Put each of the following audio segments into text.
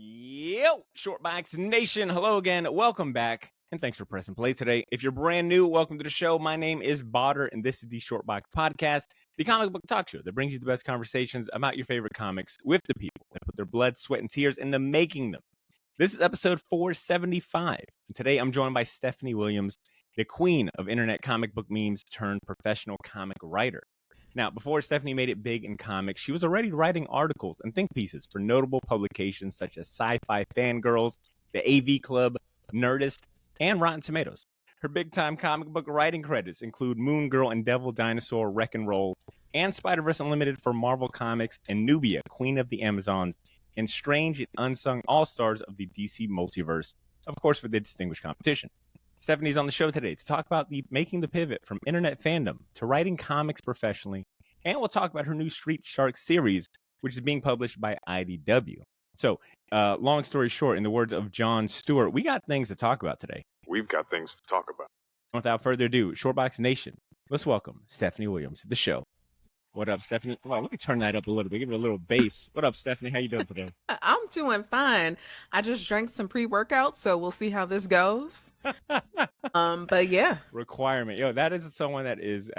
Yo, Shortbox Nation. Hello again. Welcome back. And thanks for pressing play today. If you're brand new, welcome to the show. My name is Bodder, and this is the Shortbox Podcast, the comic book talk show that brings you the best conversations about your favorite comics with the people that put their blood, sweat, and tears into making them. This is episode 475. And today I'm joined by Stephanie Williams, the queen of internet comic book memes turned professional comic writer. Now, before Stephanie made it big in comics, she was already writing articles and think pieces for notable publications such as Sci-Fi Fangirls, the AV Club, Nerdist, and Rotten Tomatoes. Her big-time comic book writing credits include Moon Girl and Devil Dinosaur Wreck and Roll, and Spider-Verse Unlimited for Marvel Comics, and Nubia, Queen of the Amazons, and Strange and Unsung All-Stars of the DC Multiverse, of course, for the distinguished competition. Stephanie's on the show today to talk about making the pivot from internet fandom to writing comics professionally, and we'll talk about her new Street Sharks series, which is being published by IDW. So, long story short, in the words of Jon Stewart, we got things to talk about today. We've got things to talk about. Without further ado, Shortbox Nation, let's welcome Stephanie Williams to the show. What up, Stephanie? Well, let me turn that up a little bit. Give it a little bass. What up, Stephanie? How you doing today? I'm doing fine. I just drank some pre-workout, so we'll see how this goes. But yeah. Requirement. Yo, that is someone that is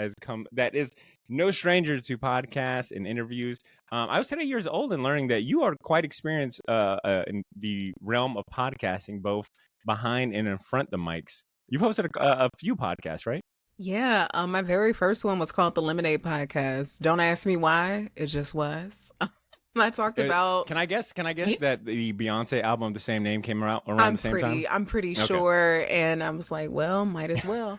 no stranger to podcasts and interviews. I was 10 years old and learning that you are quite experienced in the realm of podcasting, both behind and in front of the mics. You've hosted a few podcasts, right? Yeah, my very first one was called the Lemonade Podcast. Don't ask me why, it just was. I talked about. Can I guess that the Beyonce album, the same name, came out around the same time? I'm pretty sure, and I was like, well, might as well.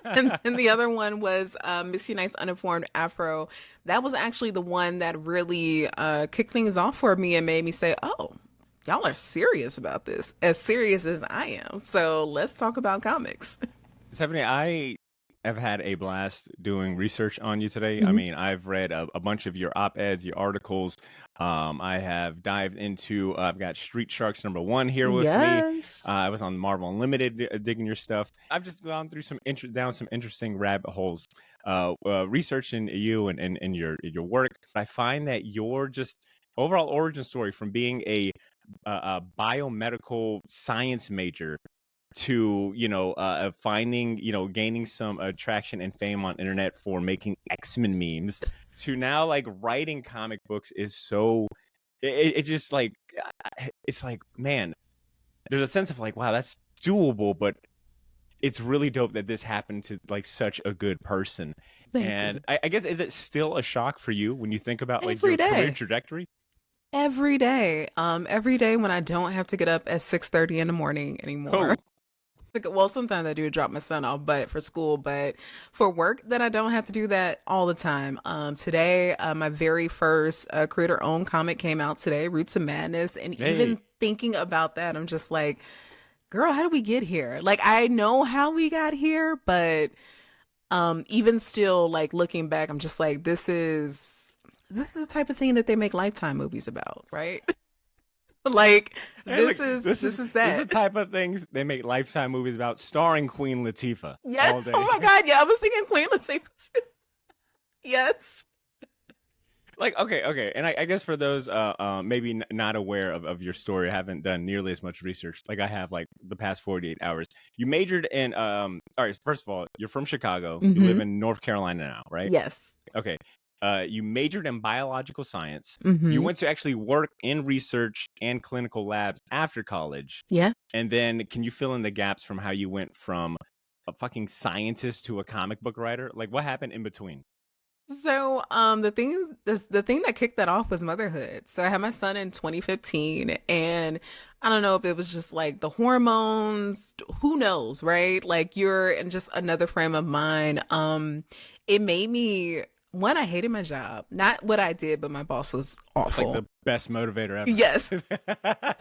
and the other one was Missy Knight's Uninformed Afro. That was actually the one that really kicked things off for me and made me say, oh, y'all are serious about this, as serious as I am. So let's talk about comics. Stephanie, I've had a blast doing research on you today. I mean, I've read a bunch of your op-eds, your articles. I have dived into, I've got Street Sharks #1 here with me. I was on Marvel Unlimited digging your stuff. I've just gone through down some interesting rabbit holes, researching you and your work. I find that your just overall origin story from being a biomedical science major to finding gaining some attraction and fame on internet for making X-Men memes to now like writing comic books is so it just like it's like, man, there's a sense of like, wow, that's doable, but it's really dope that this happened to like such a good person. And I guess, is it still a shock for you when you think about like your career trajectory? Every day when I don't have to get up at 6:30 in the morning anymore. Well, sometimes I do drop my son off, but for school, but for work, that I don't have to do that all the time. Today, my very first creator-owned comic came out today, Roots of Madness, and even thinking about that, I'm just like, girl, how did we get here? Like, I know how we got here, but even still, like looking back, I'm just like, this is the type of thing that they make Lifetime movies about, right? Like, this is that. This is the type of things they make Lifetime movies about, starring Queen Latifah. Yeah. All day. Oh my God. Yeah, I was thinking Queen Latifah too. Yes. Like, okay. And I guess for those maybe not aware of your story, haven't done nearly as much research like I have like the past 48 hours. You majored in, all right, first of all, you're from Chicago. You live in North Carolina now, right? Yes. Okay. You majored in biological science. You went to actually work in research and clinical labs after college. Yeah. And then can you fill in the gaps from how you went from a fucking scientist to a comic book writer? Like, what happened in between? So, the thing that kicked that off was motherhood. So I had my son in 2015, and I don't know if it was just like the hormones, who knows, right? Like, you're in just another frame of mind. It made me, I hated my job. Not what I did, but my boss was awful. Like the best motivator ever. Yes.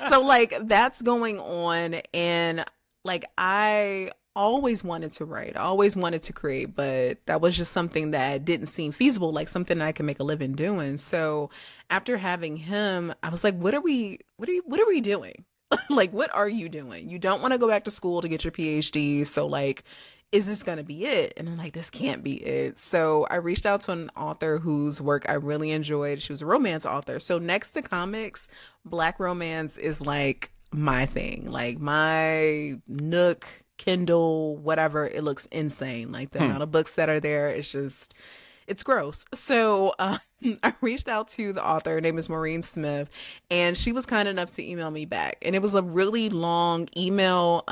So like that's going on, and like I always wanted to write, I always wanted to create, but that was just something that didn't seem feasible, like something I could make a living doing. So after having him, I was like, what are we doing? Like, what are you doing? You don't want to go back to school to get your PhD. So like, is this going to be it? And I'm like, this can't be it. So I reached out to an author whose work I really enjoyed. She was a romance author. So next to comics, Black romance is like my thing, like my Nook, Kindle, whatever. It looks insane. Like the amount of books that are there, it's gross. So I reached out to the author. Her name is Maureen Smith, and she was kind enough to email me back. And it was a really long email.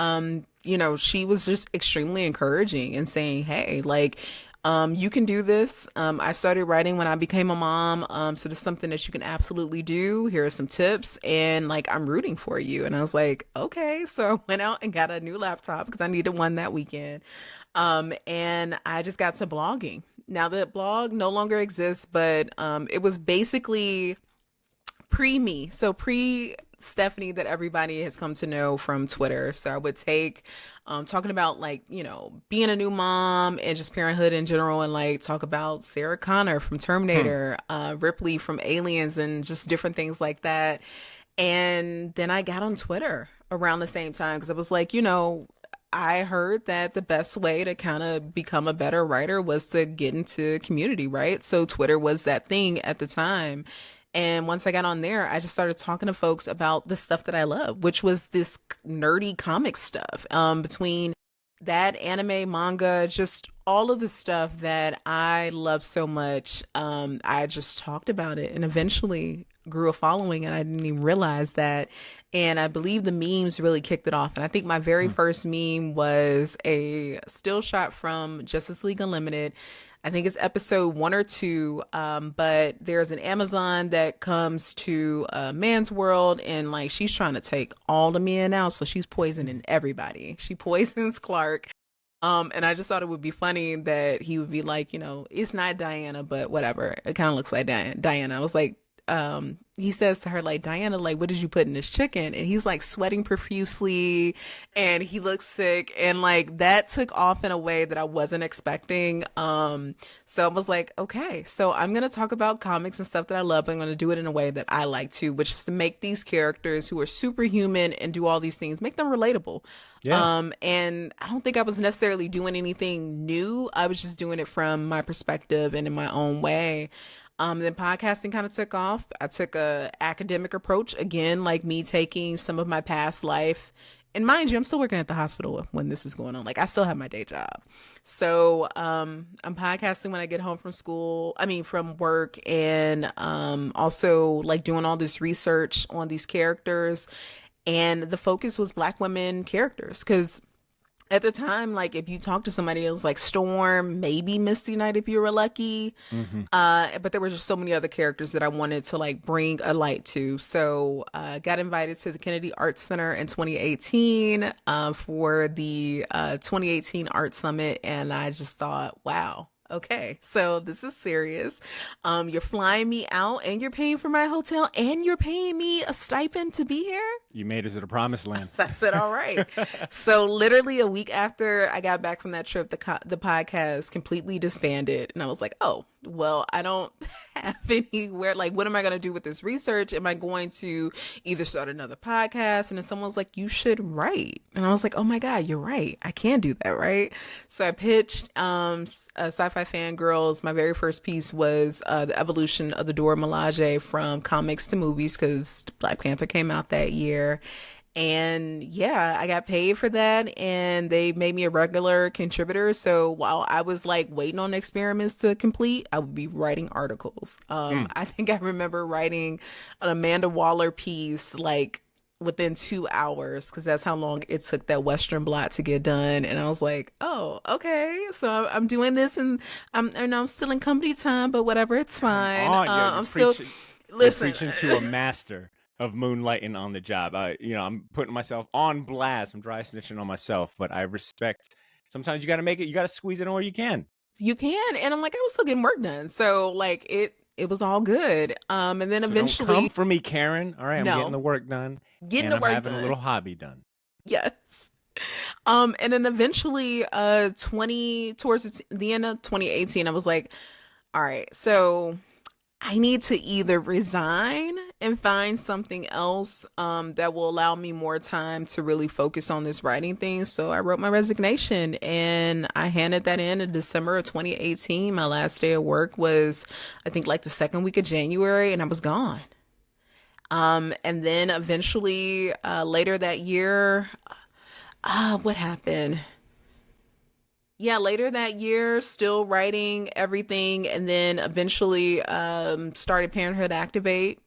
She was just extremely encouraging and saying, hey, like, you can do this. I started writing when I became a mom. So this is something that you can absolutely do. Here are some tips. And like, I'm rooting for you. And I was like, okay. So I went out and got a new laptop because I needed one that weekend. And I just got to blogging. Now the blog no longer exists, but it was basically pre-me. So pre-Stephanie that everybody has come to know from Twitter. So I would take talking about like, being a new mom and just parenthood in general, and like talk about Sarah Connor from Terminator, Ripley from Aliens, and just different things like that. And then I got on Twitter around the same time because I was like, I heard that the best way to kind of become a better writer was to get into community, right? So Twitter was that thing at the time. And once I got on there, I just started talking to folks about the stuff that I love, which was this nerdy comic stuff. Between that, anime, manga, just all of the stuff that I love so much, I just talked about it and eventually grew a following, and I didn't even realize that. And I believe the memes really kicked it off. And I think my very first meme was a still shot from Justice League Unlimited. I think it's episode 1 or 2, but there's an Amazon that comes to a man's world, and like she's trying to take all the men out, so she's poisoning everybody. She poisons Clark. And I just thought it would be funny that he would be like, it's not Diana, but whatever. It kind of looks like Diana. I was like, he says to her, like, Diana, like, what did you put in this chicken? And he's like sweating profusely and he looks sick. And like that took off in a way that I wasn't expecting. So I was like, okay, so I'm going to talk about comics and stuff that I love. I'm going to do it in a way that I like to, which is to make these characters who are superhuman and do all these things, make them relatable. Yeah. And I don't think I was necessarily doing anything new. I was just doing it from my perspective and in my own way. Then podcasting kind of took off. I took a academic approach, again, like me taking some of my past life. And mind you, I'm still working at the hospital when this is going on. Like I still have my day job. So I'm podcasting when I get home from work, and also like doing all this research on these characters. And the focus was Black women characters, because at the time, like if you talk to somebody, it was like Storm, maybe Misty Knight if you were lucky. But there were just so many other characters that I wanted to like bring a light to. So got invited to the Kennedy Arts Center in 2018 for the 2018 Art Summit. And I just thought, wow. Okay, so this is serious. You're flying me out and you're paying for my hotel and you're paying me a stipend to be here? You made it to the promised land. So I said, all right. So literally a week after I got back from that trip, the podcast completely disbanded. And I was like, oh, well, I don't have anywhere. Like, what am I going to do with this research? Am I going to either start another podcast? And then someone's like, you should write. And I was like, oh my God, you're right. I can do that, right? So I pitched Sci-Fi Fangirls. My very first piece was the evolution of the Dora Milaje from comics to movies, because Black Panther came out that year. And yeah, I got paid for that, and they made me a regular contributor. So while I was like waiting on experiments to complete, I would be writing articles. I think I remember writing an Amanda Waller piece like within 2 hours, because that's how long it took that Western blot to get done. And I was like, oh, okay, so I'm doing this, and I'm still in company time, but whatever, it's fine. I'm still preaching to a master of moonlighting on the job. I'm putting myself on blast. I'm dry snitching on myself, but I respect. Sometimes you got to make it. You got to squeeze it in where you can. You can, and I'm like, I was still getting work done, so like it was all good. And then so eventually, don't come for me, Karen. All right, I'm getting the work done. I'm having a little hobby done. Yes. And then eventually, towards the end of 2018, I was like, all right, so I need to either resign and find something else that will allow me more time to really focus on this writing thing. So I wrote my resignation and I handed that in December of 2018. My last day of work was, I think, like the second week of January, and I was gone. And then eventually, later that year, what happened? Yeah, later that year, still writing everything, and then eventually started Parenthood Activate,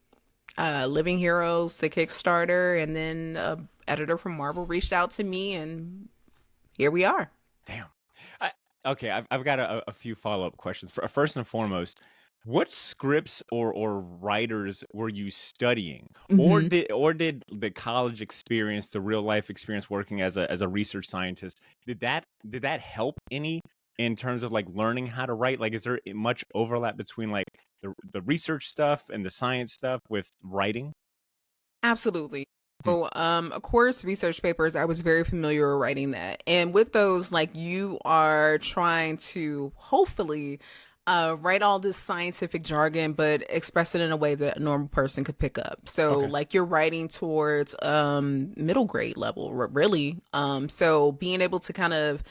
Living Heroes, the Kickstarter, and then editor from Marvel reached out to me, and here we are. Damn. I, okay, I've got a few follow-up questions. First and foremost, what scripts or writers were you studying, or Hmm. did the college experience, the real life experience working as a research scientist, did that help any in terms of like learning how to write? Like, is there much overlap between like the research stuff and the science stuff with writing? Absolutely. Hmm. So, of course, research papers, I was very familiar with writing that. And with those, like you are trying to hopefully write all this scientific jargon, but express it in a way that a normal person could pick up. So, Okay. like you're writing towards middle grade level, really. So being able to kind of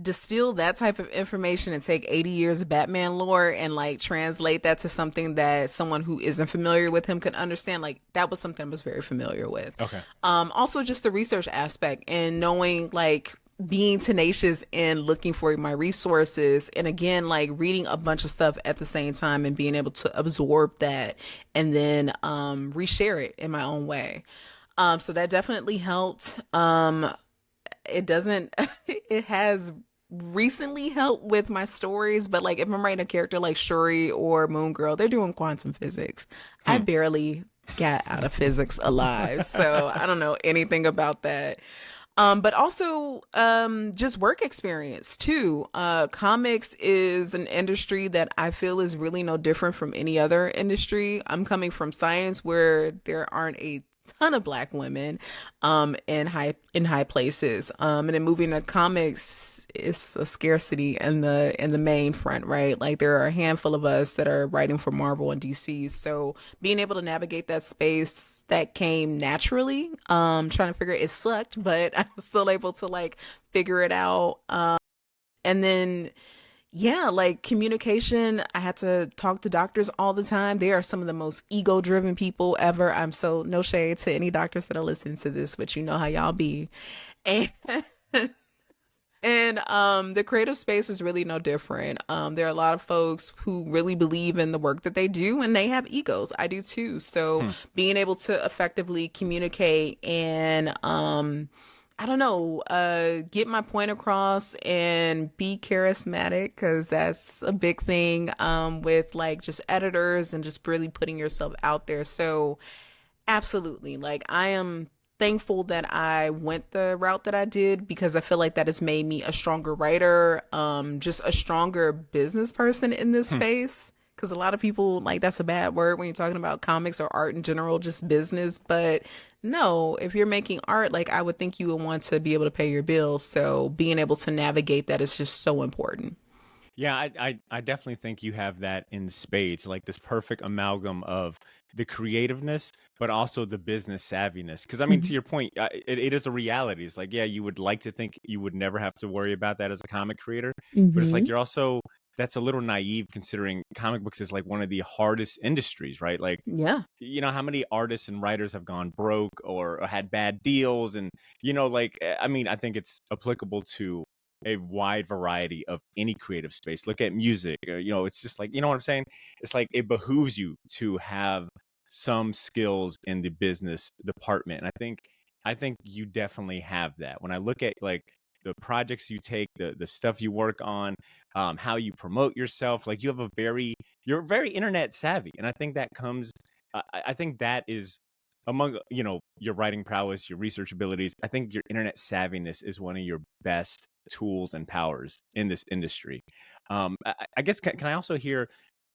distill that type of information and take 80 years of Batman lore and like translate that to something that someone who isn't familiar with him could understand, like that was something I was very familiar with. Okay. Also just the research aspect and knowing like being tenacious and looking for my resources and again like reading a bunch of stuff at the same time and being able to absorb that and then reshare it in my own way. So that definitely helped. It doesn't it has recently helped with my stories, but like if I'm writing a character like Shuri or Moon Girl, they're doing quantum physics. I Hmm. barely got out of physics alive, so I don't know anything about that. But also just work experience too. Comics is an industry that I feel is really no different from any other industry. I'm coming from science where there aren't a ton of black women in high places. And then moving to comics is a scarcity in the main front, right? Like there are a handful of us that are writing for Marvel and DC. So being able to navigate that space that came naturally, trying to figure it sucked, but I was still able to like figure it out. And then yeah, like communication, I had to talk to doctors all the time. They are some of the most ego driven people ever. I'm so no shade to any doctors that are listening to this, but you know how y'all be. And and the creative space is really no different. There are a lot of folks who really believe in the work that they do and they have egos. I do too. So Hmm. being able to effectively communicate and I don't know, get my point across and be charismatic because that's a big thing with like just editors and just really putting yourself out there. So absolutely. Like I am thankful that I went the route that I did because I feel like that has made me a stronger writer, just a stronger business person in this Hmm. space. Because a lot of people like that's a bad word when you're talking about comics or art in general, just business. But no, if you're making art, like I would think you would want to be able to pay your bills. So being able to navigate that is just so important. Yeah, I definitely think you have that in spades, like this perfect amalgam of the creativeness, but also the business savviness. Because I mean, to your point, it is a reality. It's like, yeah, you would like to think you would never have to worry about that as a comic creator, but it's like Mm-hmm. you're also that's a little naive considering comic books is like one of the hardest industries, right? Like, Yeah. how many artists and writers have gone broke or had bad deals, and like I mean, I think it's applicable to a wide variety of any creative space. Look at music. It's just like, you know what I'm saying? It's like it behooves you to have some skills in the business department. And I think you definitely have that. When I look at like the projects you take, the stuff you work on, how you promote yourself, like you're very internet savvy. And I think that comes I think that is among your writing prowess, your research abilities. I think your internet savviness is one of your best tools and powers in this industry. I guess can I also hear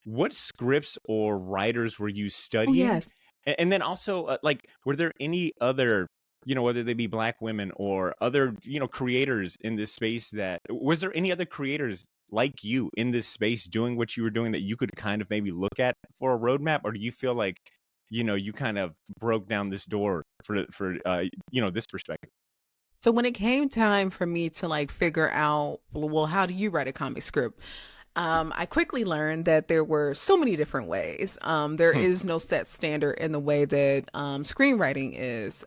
what scripts or writers were you Oh, studying? yes. And then also, like, were there any other whether they be Black women or other, creators in this space, was there any other creators like you in this space doing what you were doing that you could kind of maybe look at for a roadmap? Or do you feel like, you kind of broke down this door for this perspective? So when it came time for me to like figure out, well, how do you write a comic script? I quickly learned that there were so many different ways. There is no set standard in the way that screenwriting is.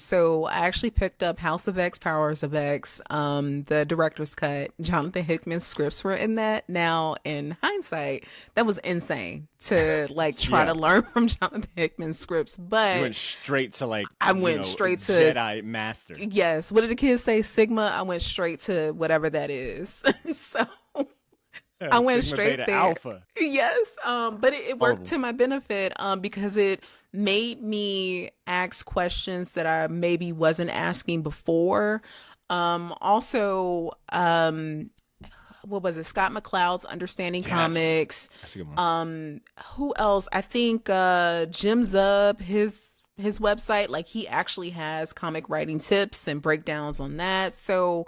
So I actually picked up House of X, Powers of X, the director's cut. Jonathan Hickman's scripts were in that. Now, in hindsight, that was insane to like try to learn from Jonathan Hickman's scripts. But you went straight to like I went straight to Jedi Master. Yes. What did the kids say? Sigma. I went straight to whatever that is. So. I went Sigma, straight Beta, there. Alpha. Yes. But it worked to my benefit because it made me ask questions that I maybe wasn't asking before. Also, what was it? Scott McCloud's Understanding Comics. That's a good one. Who else? I think Jim Zub, his website, like he actually has comic writing tips and breakdowns on that. So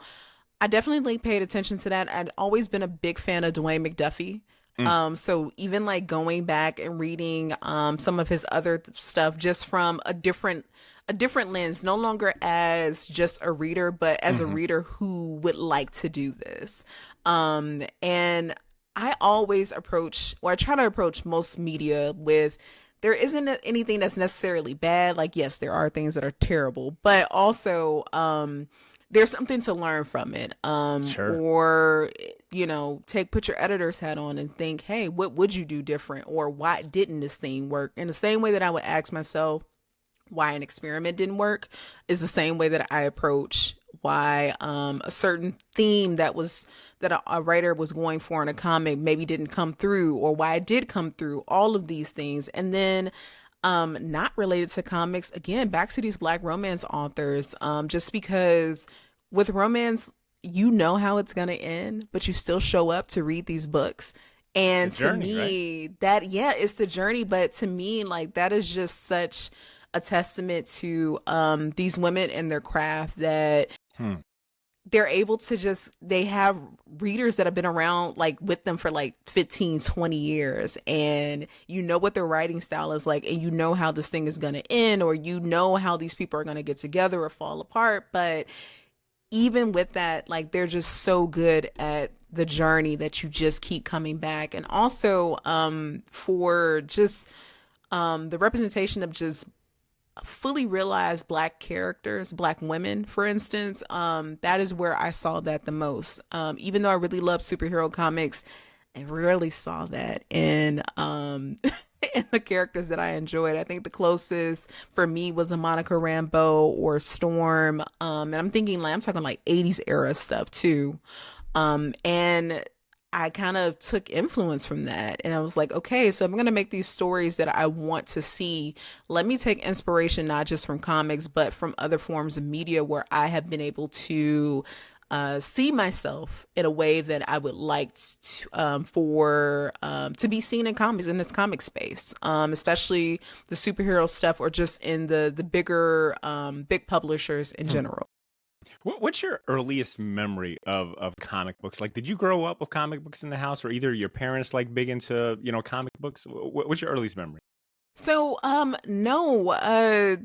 I definitely paid attention to that. I'd always been a big fan of Dwayne McDuffie. So even like going back and reading some of his other stuff just from a different lens, no longer as just a reader, but as a reader who would like to do this. And I always I try to approach most media with, there isn't anything that's necessarily bad. Like, yes, there are things that are terrible, but also, there's something to learn from it. Sure. Or, put your editor's hat on and think, hey, what would you do different? Or why didn't this thing work? In the same way that I would ask myself why an experiment didn't work is the same way that I approach why a certain theme that a writer was going for in a comic maybe didn't come through, or why it did come through, all of these things. And then not related to comics, again, back to these Black romance authors, just because with romance, how it's going to end, but you still show up to read these books. And to me, right? It's the journey. But to me, like, that is just such a testament to these women and their craft that they're able to they have readers that have been around like with them for like 15, 20 years. And what their writing style is like, and how this thing is going to end, or how these people are going to get together or fall apart. But even with that, like, they're just so good at the journey that you just keep coming back. And also for just the representation of just fully realized Black characters, Black women, for instance, that is where I saw that the most. Even though I really love superhero comics, I rarely saw that in in the characters that I enjoyed. I think the closest for me was a Monica Rambeau or Storm, and I'm talking like 80s era stuff too, and I kind of took influence from that, and I was like, okay, so I'm going to make these stories that I want to see. Let me take inspiration, not just from comics, but from other forms of media where I have been able to see myself in a way that I would like to be seen in comics, in this comic space, especially the superhero stuff, or just in the bigger, big publishers in general. What's your earliest memory of comic books? Like, did you grow up with comic books in the house, or either your parents like big into, comic books? What's your earliest memory? So, no,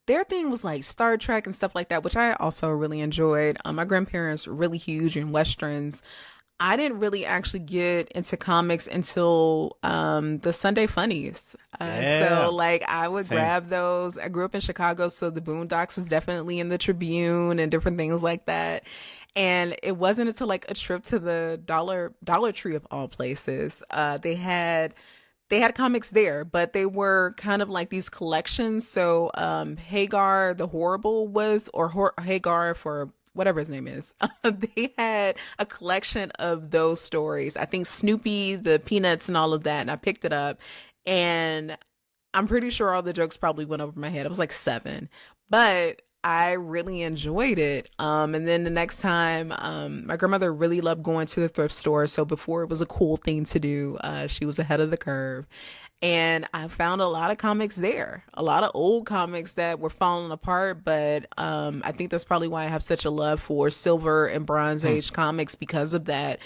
their thing was like Star Trek and stuff like that, which I also really enjoyed. My grandparents were really huge in Westerns. I didn't really actually get into comics until the Sunday Funnies. So like I would grab those. I grew up in Chicago, so the Boondocks was definitely in the Tribune and different things like that. And it wasn't until like a trip to the Dollar Tree of all places. They had comics there, but they were kind of like these collections. So Hagar the Horrible Hagar for whatever his name is. They had a collection of those stories. I think Snoopy, the Peanuts and all of that. And I picked it up, and I'm pretty sure all the jokes probably went over my head. I was like 7, but I really enjoyed it. And then the next time, my grandmother really loved going to the thrift store. So before it was a cool thing to do, she was ahead of the curve. And I found a lot of comics there, a lot of old comics that were falling apart. But I think that's probably why I have such a love for Silver and Bronze Age comics because of that,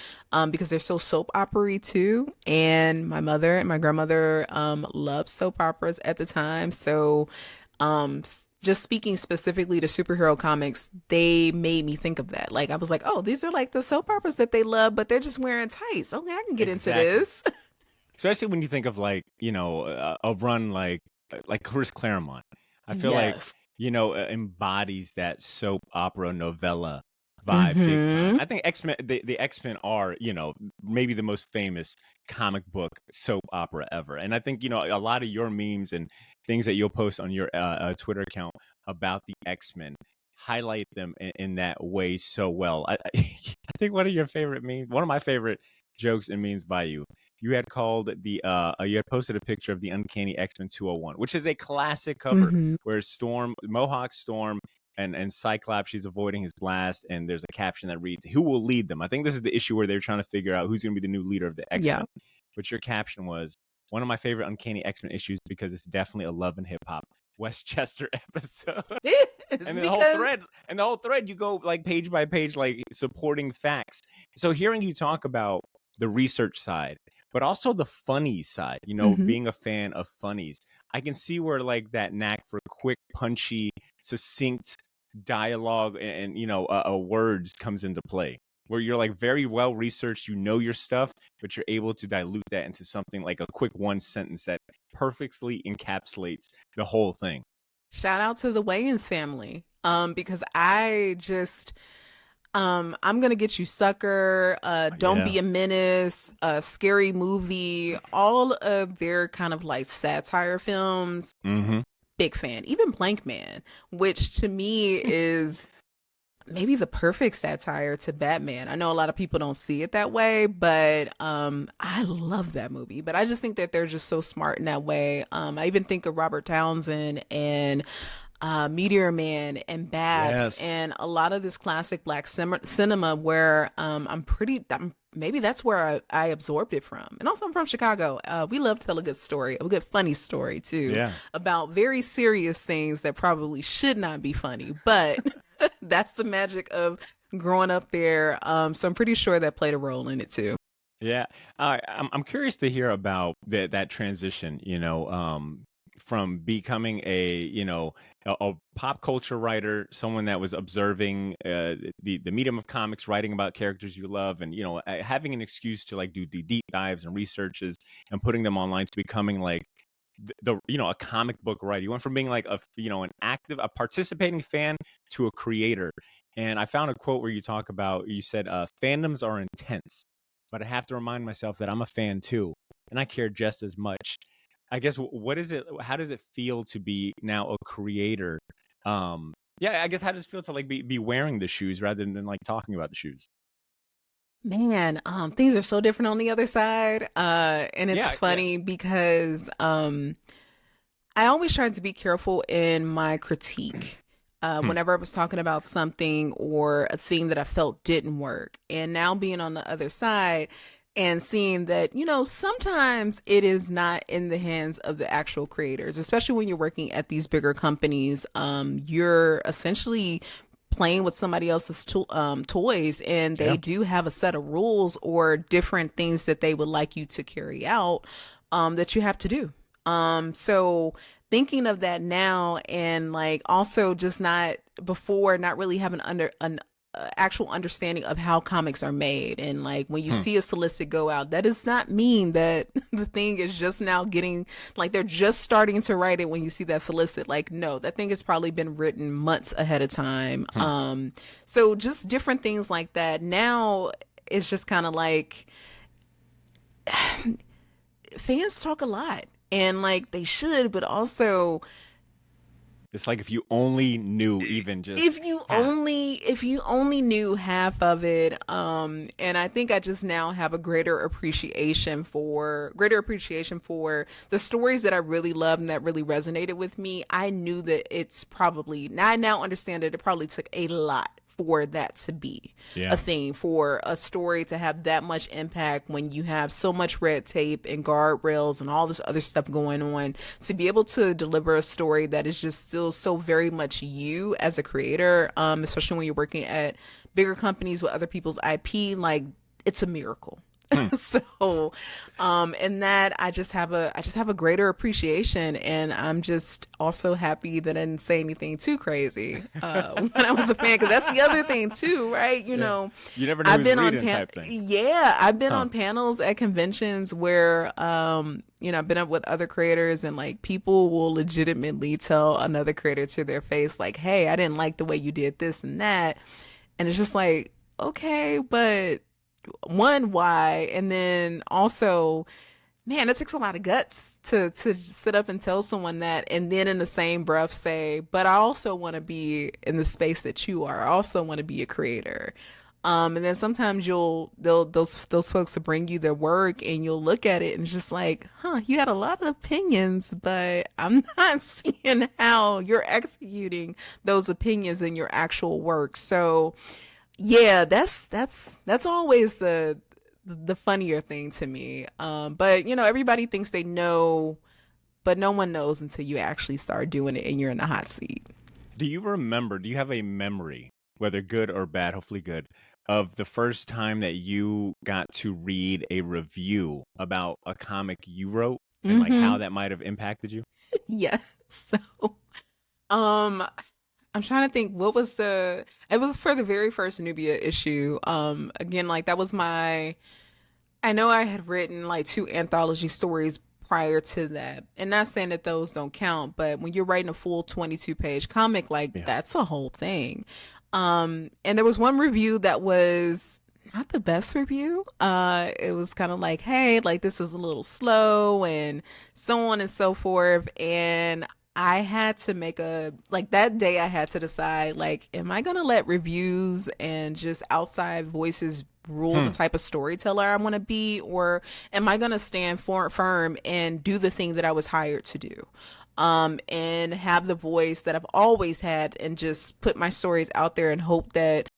because they're so soap opera too. And my mother and my grandmother loved soap operas at the time. So just speaking specifically to superhero comics, they made me think of that. Like I was like, oh, these are like the soap operas that they love, but they're just wearing tights. Okay, I can get into this. Especially when you think of like, a run like Chris Claremont. I feel like, Yes. embodies that soap opera novella vibe big time. Mm-hmm. I think X-Men, the X-Men are, maybe the most famous comic book soap opera ever. And I think, a lot of your memes and things that you'll post on your Twitter account about the X-Men highlight them in that way so well. I think one of your favorite memes, one of my favorite jokes and memes by you had called you had posted a picture of the Uncanny X-Men 201, which is a classic cover Mm-hmm. where Mohawk Storm and Cyclops, she's avoiding his blast, and there's a caption that reads, "Who will lead them?" I think this is the issue where they're trying to figure out who's going to be the new leader of the Yeah. X-Men. But your caption was one of my favorite Uncanny X-Men issues because it's definitely a love and hip hop Westchester episode. It's And because the whole thread, you go like page by page, like supporting facts. So hearing you talk about the research side, but also the funny side, Mhm. being a fan of funnies, I can see where like that knack for quick, punchy, succinct dialogue and words comes into play. Where you're like very well researched, your stuff, but you're able to dilute that into something like a quick one sentence that perfectly encapsulates the whole thing. shout out to the Wayans family. Because I just I'm gonna get you sucker, Don't Yeah. Be a Menace, Scary Movie, all of their kind of like satire films, Mm-hmm. big fan. Even Blank Man, which to me is maybe the perfect satire to Batman. I know a lot of people don't see it that way, but I love that movie. But I just think that they're just so smart in that way. I even think of Robert Townsend and Meteor Man and Babs Yes. and a lot of this classic black cinema where maybe that's where I absorbed it from. And also I'm from Chicago. We love to tell a good story, a good funny story too, Yeah. about very serious things that probably should not be funny, but that's the magic of growing up there. So I'm pretty sure that played a role in it too. Yeah. I'm curious to hear about that transition, from becoming a pop culture writer, someone that was observing the medium of comics, writing about characters you love, and having an excuse to like do the deep dives and researches and putting them online, to becoming like a comic book writer. You went from being like a participating fan to a creator. And I found a quote where you said fandoms are intense, but I have to remind myself that I'm a fan too, and I care just as much. I guess what is it? How does it feel to be now a creator? Yeah, I guess how does it feel to like be wearing the shoes rather than like talking about the shoes? Man, things are so different on the other side. And it's Yeah, yeah. funny because I always tried to be careful in my critique. Hmm. Whenever I was talking about something or a thing that I felt didn't work. And now being on the other side and seeing that, sometimes it is not in the hands of the actual creators, especially when you're working at these bigger companies. You're essentially playing with somebody else's toys, and they Yeah. do have a set of rules or different things that they would like you to carry out that you have to do. So thinking of that now, and like also just not before not really having an actual understanding of how comics are made, and like when you Hmm. see a solicit go out, that does not mean that the thing is just now getting, like they're just starting to write it when you see that solicit. Like no, that thing has probably been written months ahead of time. Hmm. So just different things like that. Now it's just kind of like fans talk a lot, and like they should, but also It's like if you only knew even just if you half. only knew half of it. And I think I just now have a greater appreciation for the stories that I really love and that really resonated with me. I knew that I now understand that it probably took a lot for that to be Yeah. a thing, for a story to have that much impact when you have so much red tape and guardrails and all this other stuff going on, to be able to deliver a story that is just still so very much you as a creator, especially when you're working at bigger companies with other people's IP, like it's a miracle. So, and that I just have a greater appreciation, and I'm just also happy that I didn't say anything too crazy when I was a fan, because that's the other thing too, right? You know, You never know I've who's been on reading type thing. yeah, I've been on panels at conventions where, you know, I've been up with other creators, and like people will legitimately tell another creator to their face, like, "Hey, I didn't like the way you did this and that," and it's just like, okay, but one, why? And then also, man, it takes a lot of guts to sit up and tell someone that, and then in the same breath say, but I also want to be in the space that you are. I also want to be a creator. And then sometimes those folks will bring you their work, and you'll look at it and it's just like, huh, you had a lot of opinions, but I'm not seeing how you're executing those opinions in your actual work. So yeah, that's always the funnier thing to me. But you know, everybody thinks they know, but no one knows until you actually start doing it and you're in the hot seat. Do you have a memory, whether good or bad, hopefully good, of the first time that you got to read a review about a comic you wrote, and like how that might have impacted you? Yes. So, um, I'm trying to think it was for the very first Nubia issue. Again, like that was I know I had written like 2 anthology stories prior to that. And not saying that those don't count, but when you're writing a full 22-page comic, like that's a whole thing. And there was one review that was not the best review. It was kind of like, hey, like this is a little slow and so on and so forth. And I had to that day I had to decide, like, am I going to let reviews and just outside voices rule the type of storyteller I want to be, or am I going to stand firm and do the thing that I was hired to do? And have the voice that I've always had, and just put my stories out there and hope that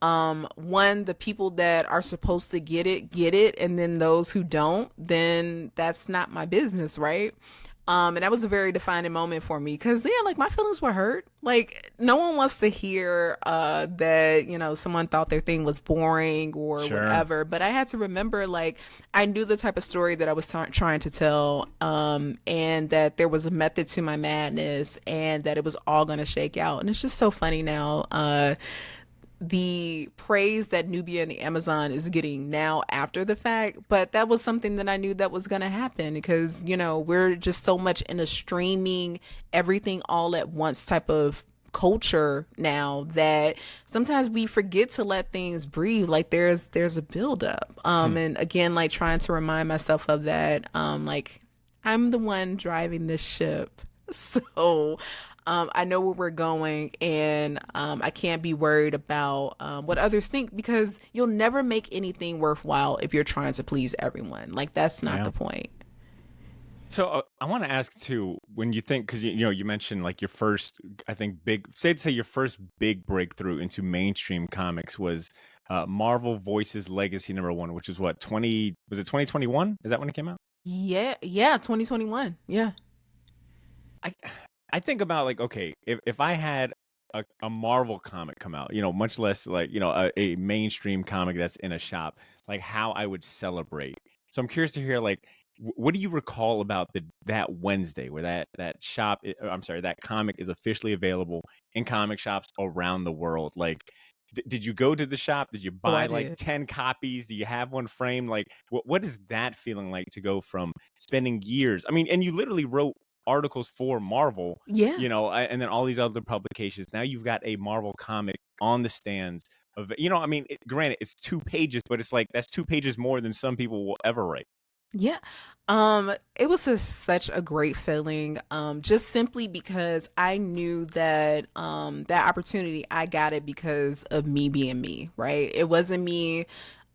one, the people that are supposed to get it, and then those who don't, then that's not my business, right? And that was a very defining moment for me, because yeah, like my feelings were hurt. Like no one wants to hear that, you know, someone thought their thing was boring or whatever. But I had to remember, like, I knew the type of story that I was trying to tell, and that there was a method to my madness, and that it was all going to shake out. And it's just so funny now. The praise that Nubia and the Amazon is getting now after the fact, but that was something that I knew that was going to happen, because, you know, we're just so much in a streaming everything all at once type of culture now, that sometimes we forget to let things breathe. Like there's a buildup. And again, like trying to remind myself of that, like I'm the one driving this ship. So I know where we're going, and I can't be worried about what others think, because you'll never make anything worthwhile if you're trying to please everyone. Like that's not the point. So I want to ask too, when you think, because you know you mentioned like your first, I think say your first big breakthrough into mainstream comics was Marvel Voices Legacy #1, which is was it 2021? Is that when it came out? Yeah, 2021. Yeah. I think about, like, okay, if I had a Marvel comic come out, you know, much less like, you know, a mainstream comic that's in a shop, like how I would celebrate. So I'm curious to hear, like, what do you recall about that Wednesday where that comic is officially available in comic shops around the world? Like, did you go to the shop? Did you Oh, I buy like did. 10 copies? Do you have one framed? Like, what is that feeling like to go from spending years? I mean, and you literally wrote articles for Marvel, Yeah. you know, and then all these other publications. Now you've got a Marvel comic on the stands of, you know, I mean, granted, it's 2 pages, but it's like that's 2 pages more than some people will ever write. Yeah. It was such a great feeling. Just simply because I knew that that opportunity, I got it because of me being me, right? It wasn't me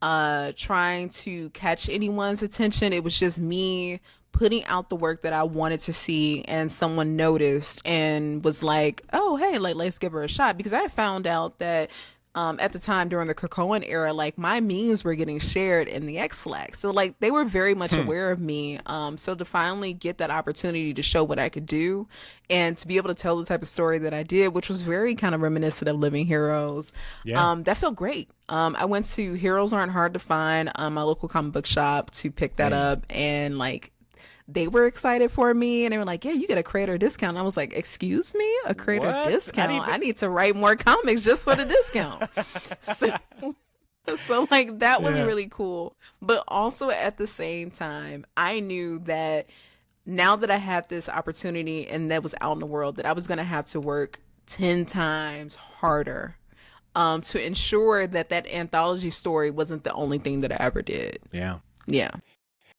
trying to catch anyone's attention. It was just me putting out the work that I wanted to see, and someone noticed and was like, "Oh, hey, like let's give her a shot," because I found out that at the time during the Krakoan era, like my memes were getting shared in the X Slack. So like they were very much aware of me. So to finally get that opportunity to show what I could do and to be able to tell the type of story that I did, which was very kind of reminiscent of Living Heroes, Yeah. that felt great. I went to Heroes Aren't Hard to Find, my local comic book shop to pick that Hey. up, and like they were excited for me and they were like, yeah, you get a creator discount. And I was like, excuse me, a creator What? discount? I need to write more comics just for the discount. So like that was Yeah. really cool. But also at the same time, I knew that now that I had this opportunity and that was out in the world, that I was going to have to work 10 times harder to ensure that that anthology story wasn't the only thing that I ever did. Yeah. Yeah.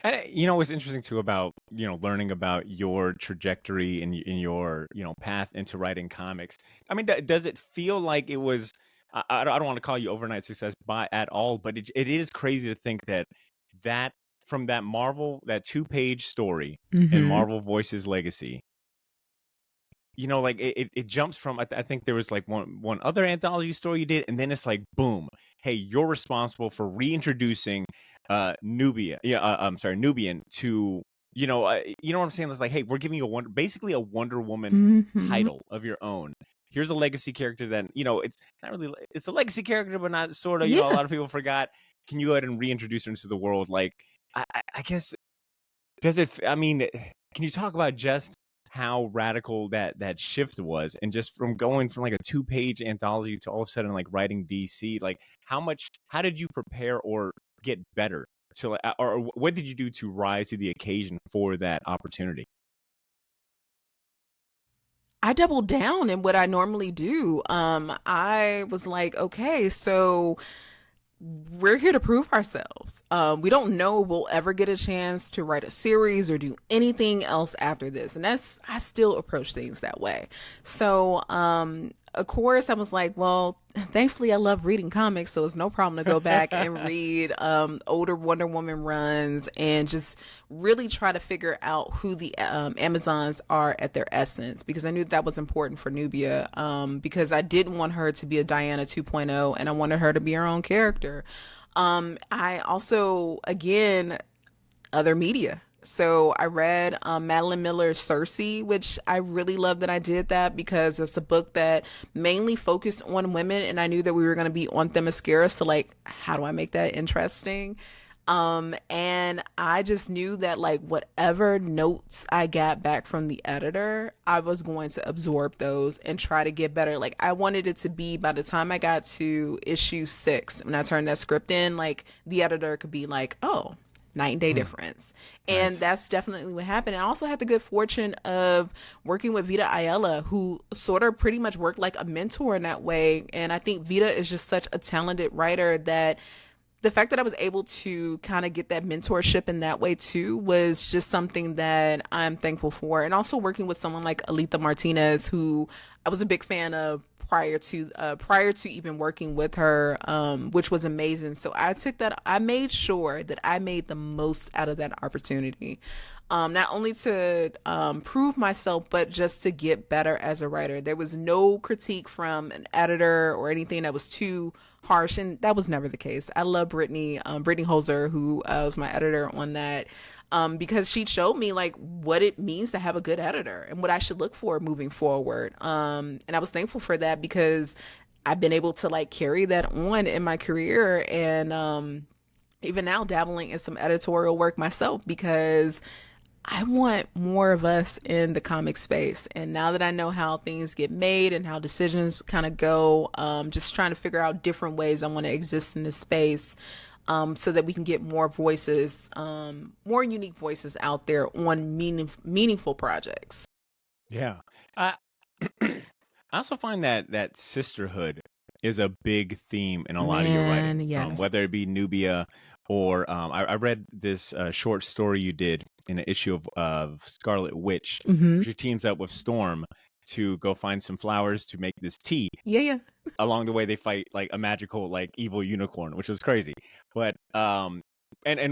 And you know what's interesting too about learning about your trajectory in your path into writing comics. I mean, does it feel like it was? I don't want to call you overnight success by at all, but it is crazy to think that from that Marvel, that 2-page story in Mm-hmm. Marvel Voices Legacy, like it jumps from I think there was like one other anthology story you did, and then it's like boom, hey, you're responsible for reintroducing I'm sorry, Nubian to you know what I'm saying? It's like, hey, we're giving you basically a Wonder Woman Mm-hmm. title of your own. Here's a legacy character that it's not really, it's a legacy character, but not sort of. A Yeah. lot of people forgot. Can you go ahead and reintroduce her into the world? Like, I guess, does it? I mean, can you talk about just how radical that shift was, and just from going from like a 2-page anthology to all of a sudden like writing DC? Like, how did you prepare or get better to, or what did you do to rise to the occasion for that opportunity? I doubled down in what I normally do. I was like, okay, so we're here to prove ourselves. We don't know if we'll ever get a chance to write a series or do anything else after this. And I still approach things that way. So, of course, I was like, well, thankfully, I love reading comics, so it's no problem to go back and read older Wonder Woman runs and just really try to figure out who the Amazons are at their essence, because I knew that was important for Nubia, because I didn't want her to be a Diana 2.0 and I wanted her to be her own character. I also, again, other media. So I read Madeline Miller's Cersei, which I really love that I did that because it's a book that mainly focused on women, and I knew that we were going to be on Themyscira. So like, how do I make that interesting? And I just knew that like whatever notes I got back from the editor, I was going to absorb those and try to get better. Like I wanted it to be by the time I got to issue 6, when I turned that script in, like the editor could be like, oh, night and day difference. And Nice. that's definitely what happened. I also had the good fortune of working with Vita Ayala, who sort of pretty much worked like a mentor in that way. And I think Vita is just such a talented writer that the fact that I was able to kind of get that mentorship in that way too was just something that I'm thankful for. And also working with someone like Aletha Martinez, who I was a big fan of prior to even working with her, which was amazing. So I made sure that I made the most out of that opportunity. Not only to prove myself, but just to get better as a writer. There was no critique from an editor or anything that was too harsh, and that was never the case. I love Brittany Holzer, who was my editor on that, because she showed me like what it means to have a good editor and what I should look for moving forward. And I was thankful for that because I've been able to like carry that on in my career, and even now dabbling in some editorial work myself, because I want more of us in the comic space. And now that I know how things get made and how decisions kind of go, just trying to figure out different ways I want to exist in this space, so that we can get more voices, more unique voices out there on meaningful projects. Yeah. I I also find that sisterhood is a big theme in a lot of your Man, writing, yes. whether it be Nubia or I read this short story you did in an issue of Scarlet Witch, Mm-hmm. where she teams up with Storm to go find some flowers to make this tea. Yeah, yeah. Along the way, they fight like a magical, like evil unicorn, which was crazy. But and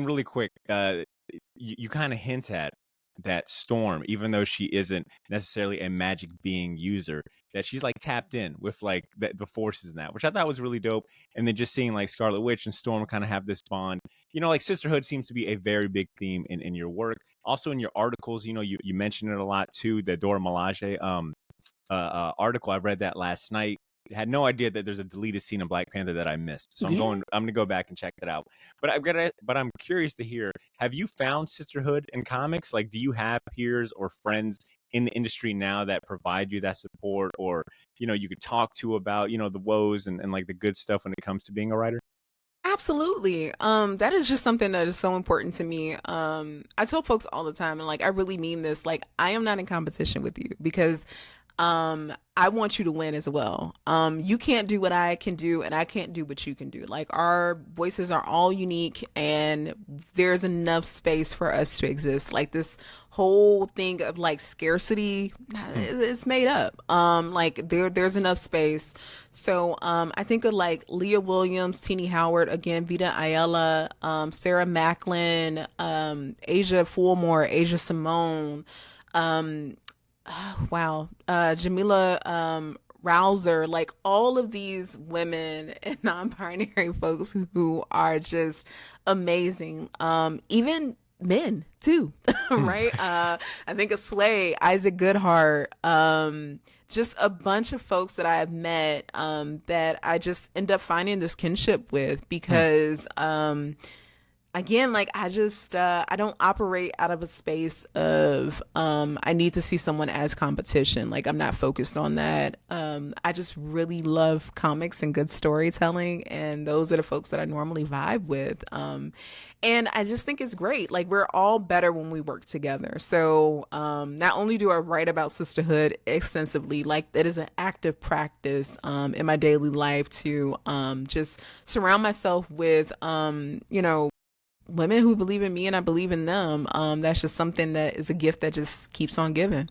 really quick, you kind of hint at that Storm, even though she isn't necessarily a magic being user, that she's like tapped in with like the forces in that, which I thought was really dope. And then just seeing like Scarlet Witch and Storm kind of have this bond, like sisterhood seems to be a very big theme in your work. Also in your articles, you mentioned it a lot too, the Dora Milaje article. I read that last night. Had no idea that there's a deleted scene in Black Panther that I missed. So I'm gonna go back and check that out. But I'm curious to hear, have you found sisterhood in comics? Like, do you have peers or friends in the industry now that provide you that support, or you could talk to about the woes and like the good stuff when it comes to being a writer? Absolutely. That is just something that is so important to me. I tell folks all the time, and like I really mean this, like I am not in competition with you because I want you to win as well. You can't do what I can do and I can't do what you can do. Like our voices are all unique and there's enough space for us to exist. Like this whole thing of like scarcity, it's made up. Like there's enough space. So, I think of like Leah Williams, Teenie Howard, again, Vita Ayala, Sarah Macklin, Asia Fulmore, Asia Simone, wow, Jamila Rouser, like all of these women and non-binary folks who are just amazing. Even men too, right? I think of Sway, Isaac Goodhart, just a bunch of folks that I have met that I just end up finding this kinship with because again, like I just I don't operate out of a space of I need to see someone as competition. Like I'm not focused on that. I just really love comics and good storytelling, and those are the folks that I normally vibe with. And I just think it's great. Like we're all better when we work together. So not only do I write about sisterhood extensively, like that is an active practice in my daily life to just surround myself with women who believe in me and I believe in them. That's just something that is a gift that just keeps on giving.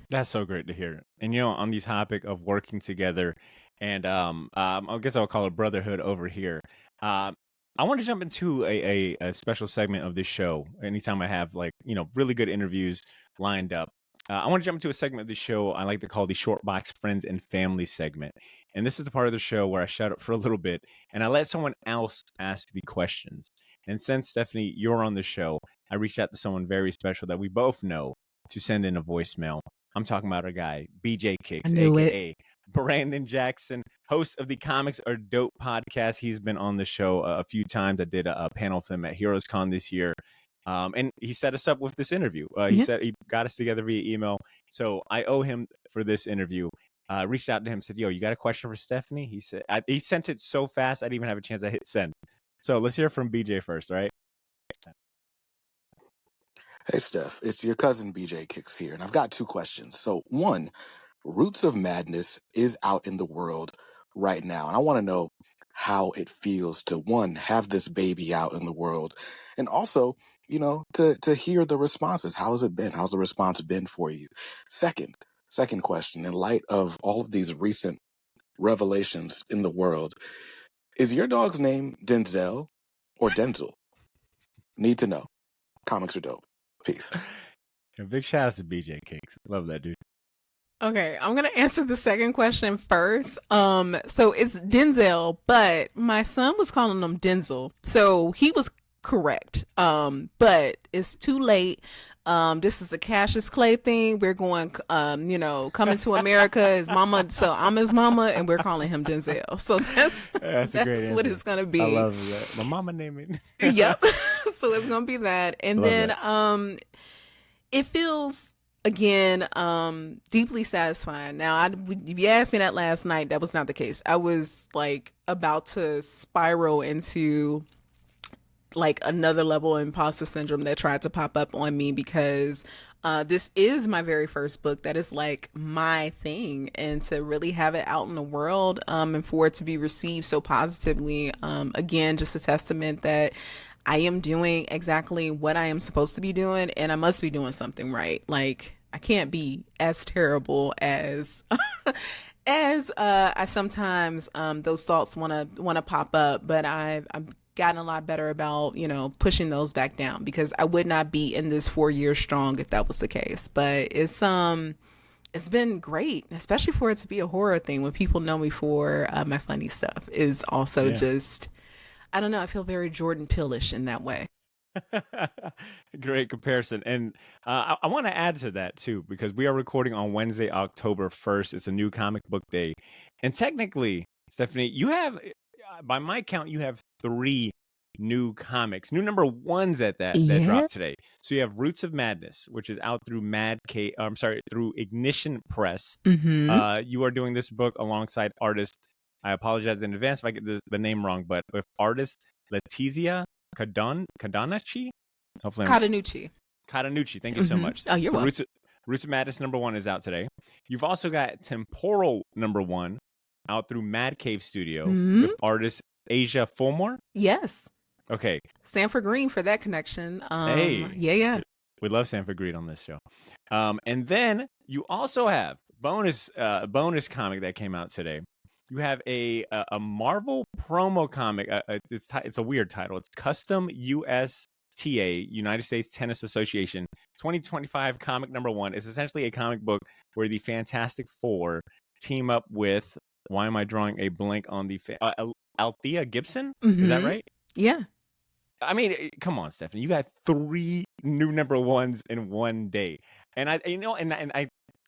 That's so great to hear. And on the topic of working together, and I guess I'll call it brotherhood over here. I want to jump into a special segment of this show. Anytime I have like really good interviews lined up, I want to jump into a segment of the show I like to call the Short Box Friends and Family segment. And this is the part of the show where I shut up for a little bit and I let someone else ask the questions. And since Stephanie, you're on the show, I reached out to someone very special that we both know to send in a voicemail. I'm talking about our guy, BJ Kicks, aka Brandon Jackson, host of the Comics Are Dope podcast. He's been on the show a few times. I did a panel with him at Heroes Con this year. And he set us up with this interview. He said he got us together via email. So I owe him for this interview. Reached out to him, said, yo, you got a question for Stephanie? He said, he sent it so fast, I didn't even have a chance to hit send. So let's hear from BJ first, right? Hey, Steph, it's your cousin BJ Kicks here, and I've got two questions. So, one, Roots of Madness is out in the world right now, and I want to know how it feels to, one, have this baby out in the world, and also, to hear the responses. How has it been? How's the response been for you? Second question, in light of all of these recent revelations in the world, is your dog's name Denzel or Denzel? Need to know. Comics are dope. Peace. A big shout out to BJ Kicks. Love that dude. Okay, I'm gonna answer the second question first. So it's Denzel, but my son was calling him Denzel, so he was correct. But it's too late. This is a Cassius Clay thing. We're going, coming to America. His mama, so I'm his mama, and we're calling him Denzel. So that's a great what answer. it's gonna be. I love that. My mama named it. Yep. So it's gonna be that, and Love then that. it feels again deeply satisfying. Now, if you asked me that last night, that was not the case. I was like about to spiral into like another level of imposter syndrome that tried to pop up on me because this is my very first book that is like my thing, and to really have it out in the world and for it to be received so positively, again, just a testament that I am doing exactly what I am supposed to be doing, and I must be doing something right. Like I can't be as terrible as as I sometimes those thoughts want to pop up, but I'm gotten a lot better about, pushing those back down, because I would not be in this 4 years strong if that was the case. But it's been great, especially for it to be a horror thing when people know me for my funny stuff is also just, I don't know, I feel very Jordan Peele-ish in that way. Great comparison. And I want to add to that too, because we are recording on Wednesday, October 1st. It's a new comic book day. And technically, Stephanie, you have, by my count, you have 3 new comics, new number ones at that dropped today. So you have Roots of Madness, which is out through through Ignition Press. You are doing this book alongside artist, I apologize in advance if I get the name wrong, but with artist Letizia Cadanachi? Hopefully Cadanucci. Thank you so much. Oh, you're welcome. Roots of Madness number 1 is out today. You've also got Temporal number 1 out through Mad Cave Studio with artist Asia Fulmore. Yes. Okay. Sanford Green for that connection. Hey. Yeah. We love Sanford Green on this show. And then you also have bonus comic that came out today. You have a Marvel promo comic. It's a weird title. It's Custom USTA, United States Tennis Association 2025 comic number 1. It's essentially a comic book where the Fantastic Four team up with, why am I drawing a blank on the Althea Gibson? Is that right? Yeah. I mean, come on, Stephanie. You got 3 new number 1s in one day. And I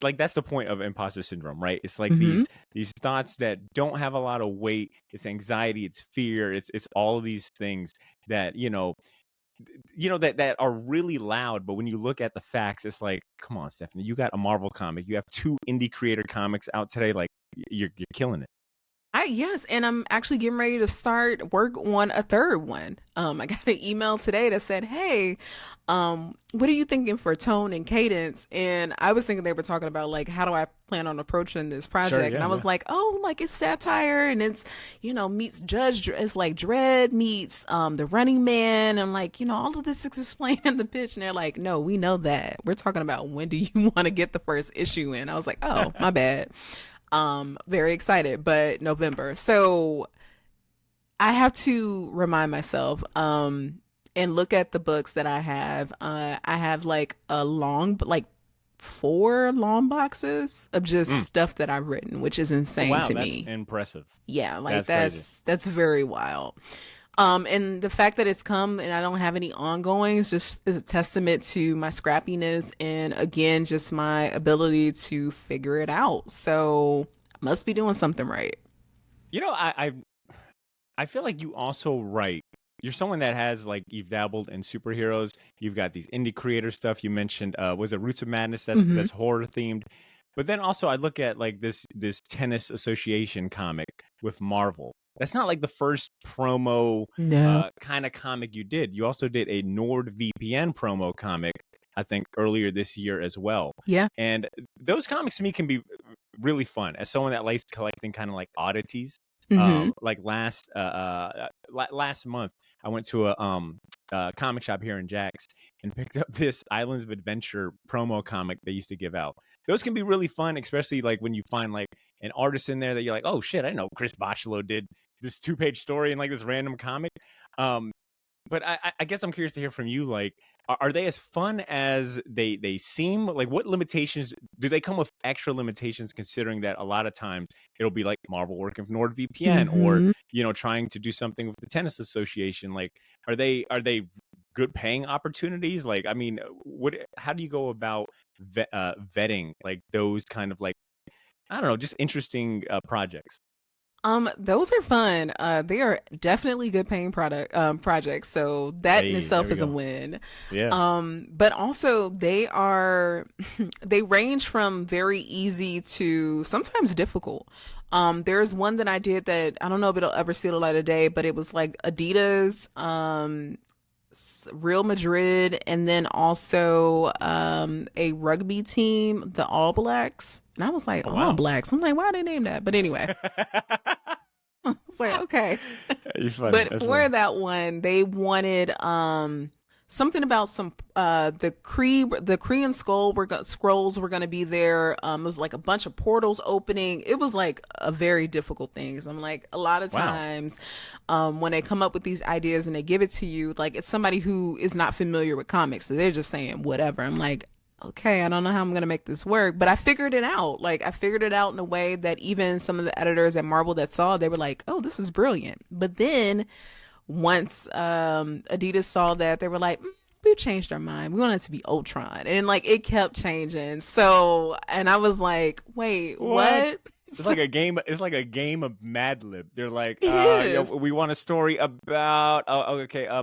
like, that's the point of imposter syndrome, right? It's like these thoughts that don't have a lot of weight. It's anxiety, it's fear, it's all of these things that that are really loud. But when you look at the facts, it's like, come on, Stephanie, you got a Marvel comic, you have 2 indie creator comics out today. Like, you're killing it. Yes, and I'm actually getting ready to start work on a 3rd one. I got an email today that said, "Hey, what are you thinking for tone and cadence?" And I was thinking they were talking about, like, how do I plan on approaching this project? Sure, yeah, and I was like, oh, like, it's satire, and it's, meets Judge, it's like Dredd meets The Running Man, and like, all of this is explained in the pitch. And they're like, no, we know that. We're talking about, when do you want to get the first issue in? I was like, oh, my bad. Very excited, but November. So I have to remind myself, and look at the books that I have. I have like 4 long boxes of just stuff that I've written, which is insane to me. That's impressive. Yeah, like that's that's very wild. And the fact that it's come and I don't have any ongoing is just a testament to my scrappiness and, again, just my ability to figure it out. So I must be doing something right. I feel like you also write. You're someone that has, like, you've dabbled in superheroes. You've got these indie creator stuff. You mentioned, was it Roots of Madness? That's horror themed. But then also I look at, like, this tennis association comic with Marvel. That's not like the first promo kind of comic you did. You also did a NordVPN promo comic, I think, earlier this year as well. Yeah. And those comics to me can be really fun as someone that likes collecting kind of like oddities. Like last month, I went to a comic shop here in Jax and picked up this Islands of Adventure promo comic they used to give out. Those can be really fun, especially like when you find like an artist in there that you're like, oh shit, I know Chris Bachalo did this 2-page story in like this random comic. But I guess I'm curious to hear from you. Like, are they as fun as they seem? Like, what limitations do they come with? Extra limitations, considering that a lot of times it'll be like Marvel working with NordVPN or trying to do something with the tennis association. Like, are they good paying opportunities? Like, I mean, how do you go about vetting like those kind of, like, I don't know, just interesting projects? Those are fun. They are definitely good paying projects. So that in itself is a win. Yeah. But also they range from very easy to sometimes difficult. There's one that I did that I don't know if it'll ever see the light of day, but it was like Adidas, Real Madrid, and then also a rugby team, the All Blacks. And I was like, All Blacks. I'm like, why they name that? But anyway. I was like, okay. You're funny. But for that one, they wanted something about some the Korean scrolls were gonna be there. It was like a bunch of portals opening. It was like a very difficult thing. So I'm like, a lot of Wow. times when they come up with these ideas and they give it to you, like it's somebody who is not familiar with comics, so they're just saying whatever. I'm like, okay, I don't know how I'm gonna make this work, but I figured it out. Like I figured it out in a way that even some of the editors at Marvel that saw it, they were like, oh, this is brilliant. But then once Adidas saw that, they were like, we changed our mind. We want it to be Ultron. And like it kept changing. So, and I was like, wait, what? It's like a game. It's like a game of Mad Lib. They're like, It yo, is. we want a story about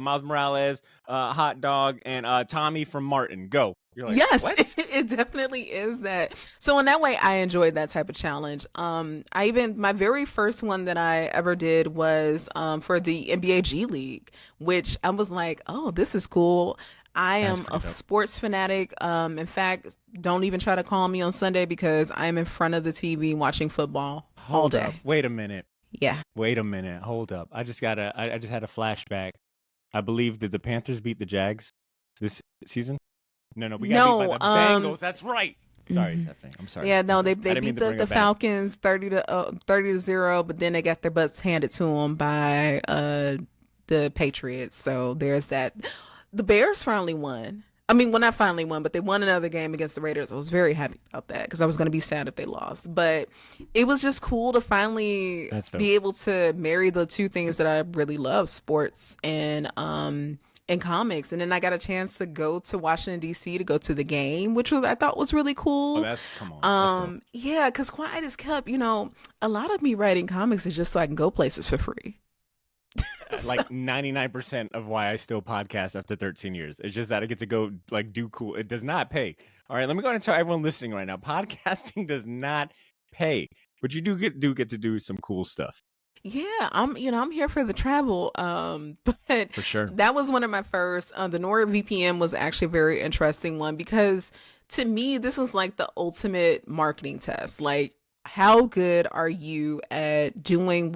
Miles Morales, Hot Dog, and Tommy from Martin. Go. You're like, Yes, what? it definitely is that. So in that way, I enjoyed that type of challenge. My very first one that I ever did was for the NBA G League, which I was like, oh, this is cool. I That's am pretty a dope. sports fanatic. In fact, don't even try to call me on Sunday because I'm in front of the TV watching football all Hold day. up. Wait a minute. Yeah. Wait a minute. Hold up. I just had a flashback. I believe did the Panthers beat the Jags this season? No, we got beat by the Bengals. That's right. Sorry, Stephanie. I'm sorry. Yeah, no, I'm they sorry. I didn't mean beat to bring the it back. Falcons 30-0, but then they got their butts handed to them by the Patriots. So there's that. The Bears finally won. I mean, well, not finally won, but they won another game against the Raiders. I was very happy about that because I was going to be sad if they lost. But it was just cool to finally That's dope. be able to marry the two things that I really love, sports and comics. And then I got a chance to go to Washington D.C. to go to the game, which I thought was really cool. Oh, come on. That's dope. Yeah, because quiet as kept. A lot of me writing comics is just so I can go places for free. Like 99% of why I still podcast after 13 years. It's just that I get to go like do cool. It does not pay. All right, let me go ahead and tell everyone listening right now. Podcasting does not pay, but you do get to do some cool stuff. Yeah, I'm here for the travel. But For sure. that was one of my first. The NordVPN was actually a very interesting one because to me, this was like the ultimate marketing test. Like, how good are you at doing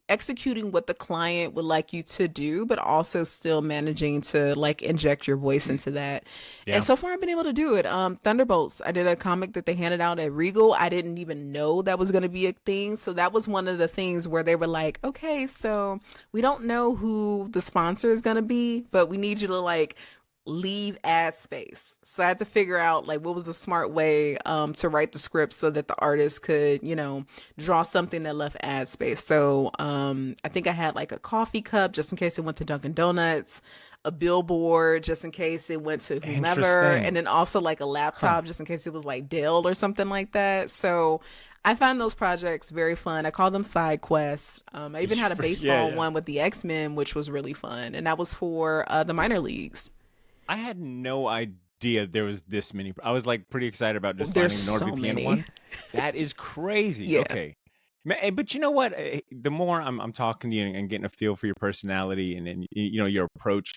executing what the client would like you to do, but also still managing to like inject your voice into that. Yeah. And so far I've been able to do it. Thunderbolts, I did a comic that they handed out at Regal. I didn't even know that was going to be a thing. So that was one of the things where they were like, okay, so we don't know who the sponsor is going to be, but we need you to like leave ad space. So I had to figure out like what was a smart way to write the script so that the artist could, draw something that left ad space. So I think I had like a coffee cup just in case it went to Dunkin' Donuts, a billboard just in case it went to whomever, Interesting. and then also like a laptop just in case it was like Dell or something like that. So I find those projects very fun. I call them side quests. I even had a baseball one with the X-Men, which was really fun. And that was for the minor leagues. I had no idea there was this many. I was like pretty excited about just There's finding the so NordVPN many. one. That is crazy. Yeah. Okay. But you know what? The more I'm talking to you and getting a feel for your personality and your approach,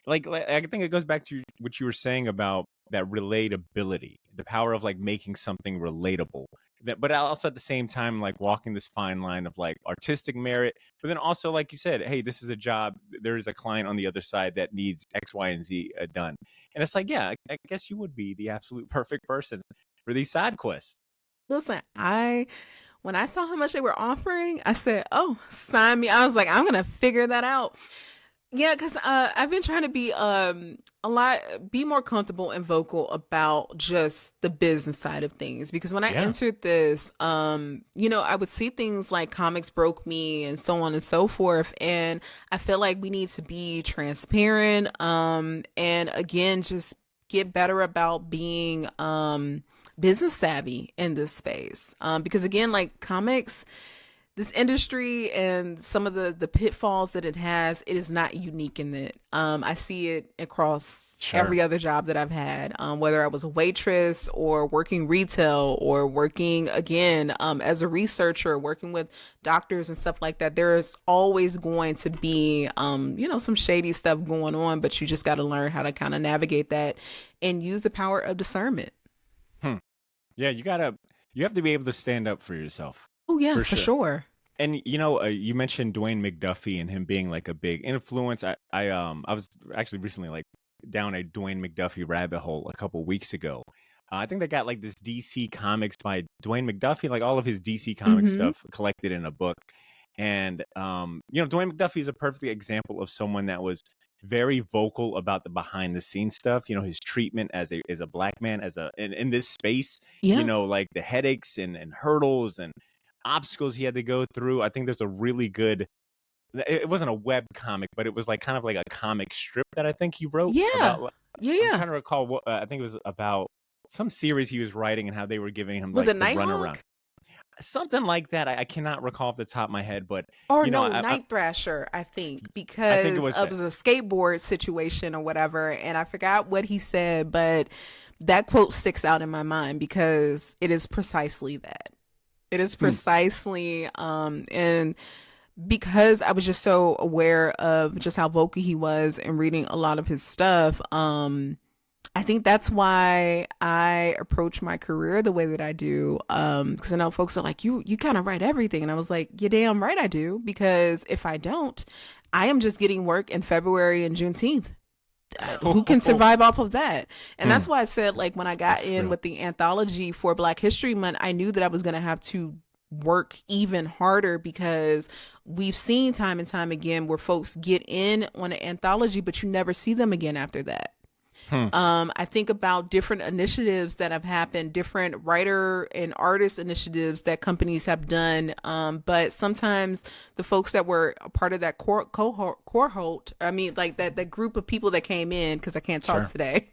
like I think it goes back to what you were saying about that relatability, the power of like making something relatable. But also at the same time, like walking this fine line of like artistic merit, but then also like you said, hey, this is a job. There is a client on the other side that needs X, Y, and Z done, and it's like, yeah, I guess you would be the absolute perfect person for these side quests. Listen, when I saw how much they were offering, I said, oh, sign me. I was like, I'm going to figure that out. Yeah, because I've been trying to be be more comfortable and vocal about just the business side of things. Because when I entered this, I would see things like comics broke me and so on and so forth. And I feel like we need to be transparent. And again, just get better about being business savvy in this space. Because again, like comics, this industry and some of the pitfalls that it has, it is not unique in it. I see it across every other job that I've had, whether I was a waitress or working retail or working again as a researcher, working with doctors and stuff like that. There's always going to be, some shady stuff going on, but you just got to learn how to kind of navigate that and use the power of discernment. Yeah, you have to be able to stand up for yourself. Oh yeah, for sure. And you mentioned Dwayne McDuffie and him being like a big influence. I was actually recently like down a Dwayne McDuffie rabbit hole a couple weeks ago. I think they got like this DC Comics by Dwayne McDuffie, like all of his DC comic Mm-hmm. stuff collected in a book. And Dwayne McDuffie is a perfect example of someone that was very vocal about the behind the scenes stuff. His treatment as a black man, in this space. Yeah. Like the headaches and hurdles and obstacles he had to go through. I think there's a really good. It wasn't a web comic, but it was like kind of like a comic strip that I think he wrote Yeah. about. Yeah. I'm Yeah. trying to recall what I think it was about some series he was writing and how they were giving him Was like it the runaround, Nighthawk? something like that. I cannot recall off the top of my head, but Or you know, no, I Night Thrasher, I think, I think it because was of that. the skateboard situation or whatever. And I forgot what he said, but that quote sticks out in my mind because it is precisely that. It is Hmm. precisely, and because I was just so aware of just how vocal he was and reading a lot of his stuff, I think that's why I approach my career the way that I do. Because I know folks are like, you kind of write everything. And I was like, you're damn right I do. Because if I don't, I am just getting work in February and Juneteenth. Who can survive off of that? And that's why I said, like, when I got That's in true. with the anthology for Black History Month, I knew that I was going to have to work even harder because we've seen time and time again where folks get in on an anthology, but you never see them again after that. Hmm. I think about different initiatives that have happened, different writer and artist initiatives that companies have done. But sometimes the folks that were a part of that cohort, I mean, like that group of people that came in, because I can't talk Sure. today,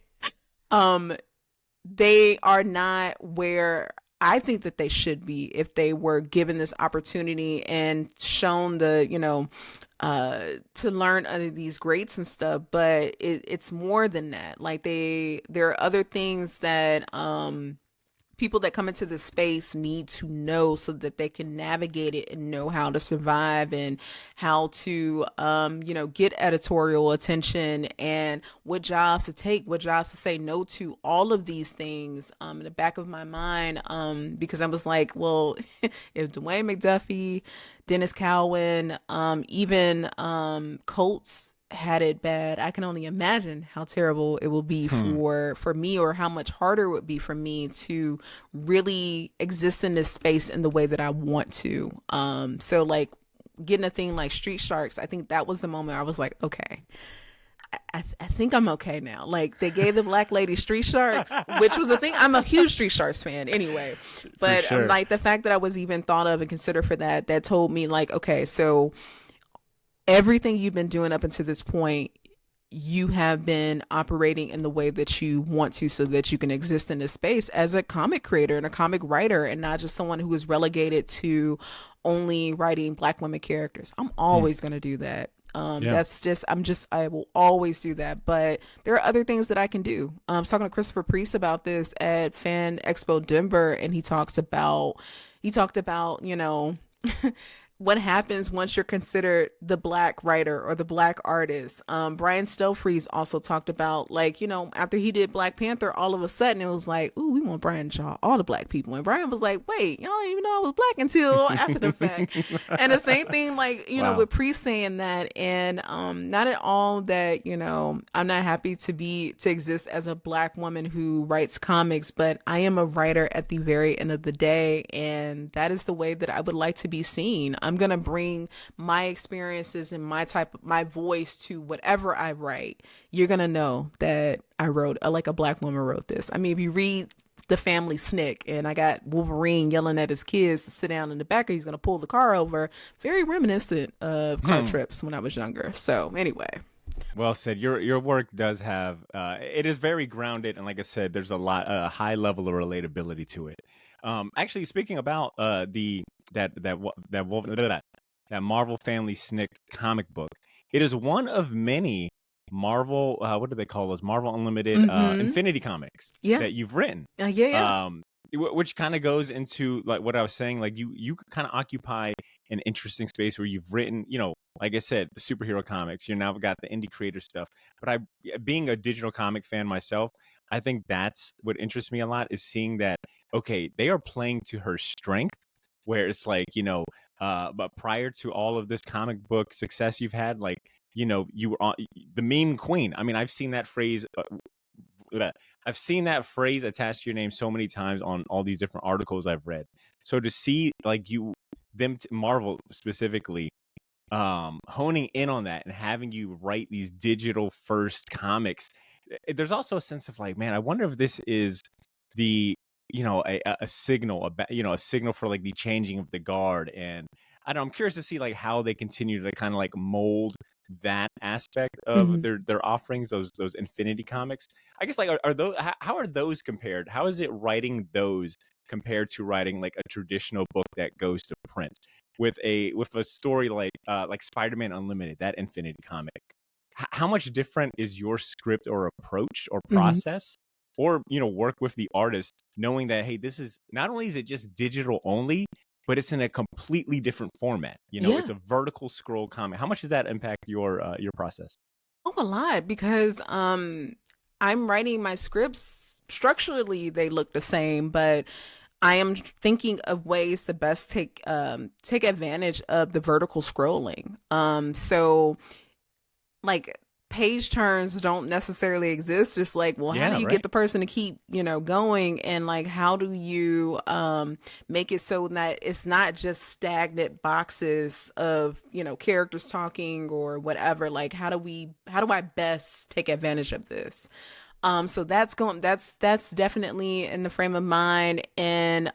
they are not where I think that they should be if they were given this opportunity and shown to learn under these greats and stuff. But it's more than that. Like there are other things that people that come into this space need to know so that they can navigate it and know how to survive and how to get editorial attention and what jobs to take, what jobs to say no to, all of these things in the back of my mind, because I was like, well, if Dwayne McDuffie, Dennis Cowan, even Coates had it bad, I can only imagine how terrible it will be for me, or how much harder it would be for me to really exist in this space in the way that I want to. So like getting a thing like Street Sharks, I think that was the moment I was like, okay, I think I'm okay now. Like they gave the black lady Street Sharks, which was a thing. I'm a huge Street Sharks fan anyway, but sure. like the fact that I was even thought of and considered for that told me like, okay, so everything you've been doing up until this point, you have been operating in the way that you want to so that you can exist in this space as a comic creator and a comic writer and not just someone who is relegated to only writing black women characters. I'm always going to do that. Yeah. I will always do that. But there are other things that I can do. I was talking to Christopher Priest about this at Fan Expo Denver, and he talked about, what happens once you're considered the black writer or the black artist. Brian Stelfreeze also talked about, like, after he did Black Panther, all of a sudden it was like, ooh, we want Brian to draw all the black people. And Brian was like, wait, y'all didn't even know I was black until after the fact. And the same thing, like, Wow. with Priest saying that, and not at all that, I'm not happy to exist as a black woman who writes comics, but I am a writer at the very end of the day, and that is the way that I would like to be seen. I'm going to bring my experiences and my voice to whatever I write. You're going to know that I wrote, like a black woman wrote this. I mean, if you read The Family Snick and I got Wolverine yelling at his kids to sit down in the back, or he's going to pull the car over, very reminiscent of car trips when I was younger. So anyway. Well said. Your work does have it is very grounded, and like I said, there's a high level of relatability to it. Actually, speaking about that Marvel Family Snick comic book, it is one of many Marvel what do they call those, Marvel Unlimited Infinity comics Yeah. that you've written. Yeah. Which kind of goes into like what I was saying, like you kind of occupy an interesting space where you've written, like I said, the superhero comics. You now got the indie creator stuff. But being a digital comic fan myself, I think that's what interests me a lot, is seeing that, okay, they are playing to her strength, where it's like, but prior to all of this comic book success you've had, like, you were on the meme queen. I mean, I've seen that phrase attached to your name so many times on all these different articles I've read. So to see like Marvel specifically, honing in on that and having you write these digital first comics, there's also a sense of like, man, I wonder if this is the a signal, a signal for like the changing of the guard. And I don't know, I'm curious to see like how they continue to kind of like mold that aspect of Mhm. their offerings, those Infinity comics. I guess like are those, how are those compared? How is it writing those compared to writing like a traditional book that goes to print with a story like Spider-Man Unlimited, that Infinity comic? How much different is your script or approach or Mhm. process, or work with the artist, knowing that, hey, this is not only is it just digital only, but it's in a completely different format. It's Yeah. a vertical scroll comic. How much does that impact your process? Oh, a lot because I'm writing my scripts structurally they look the same, but I am thinking of ways to best take advantage of the vertical scrolling. So like page turns don't necessarily exist. It's like, well, how do Yeah, you right. get the person to keep, going, and like how do you make it so that it's not just stagnant boxes of, characters talking or whatever. Like how do I best take advantage of this? So that's definitely in the frame of mind. And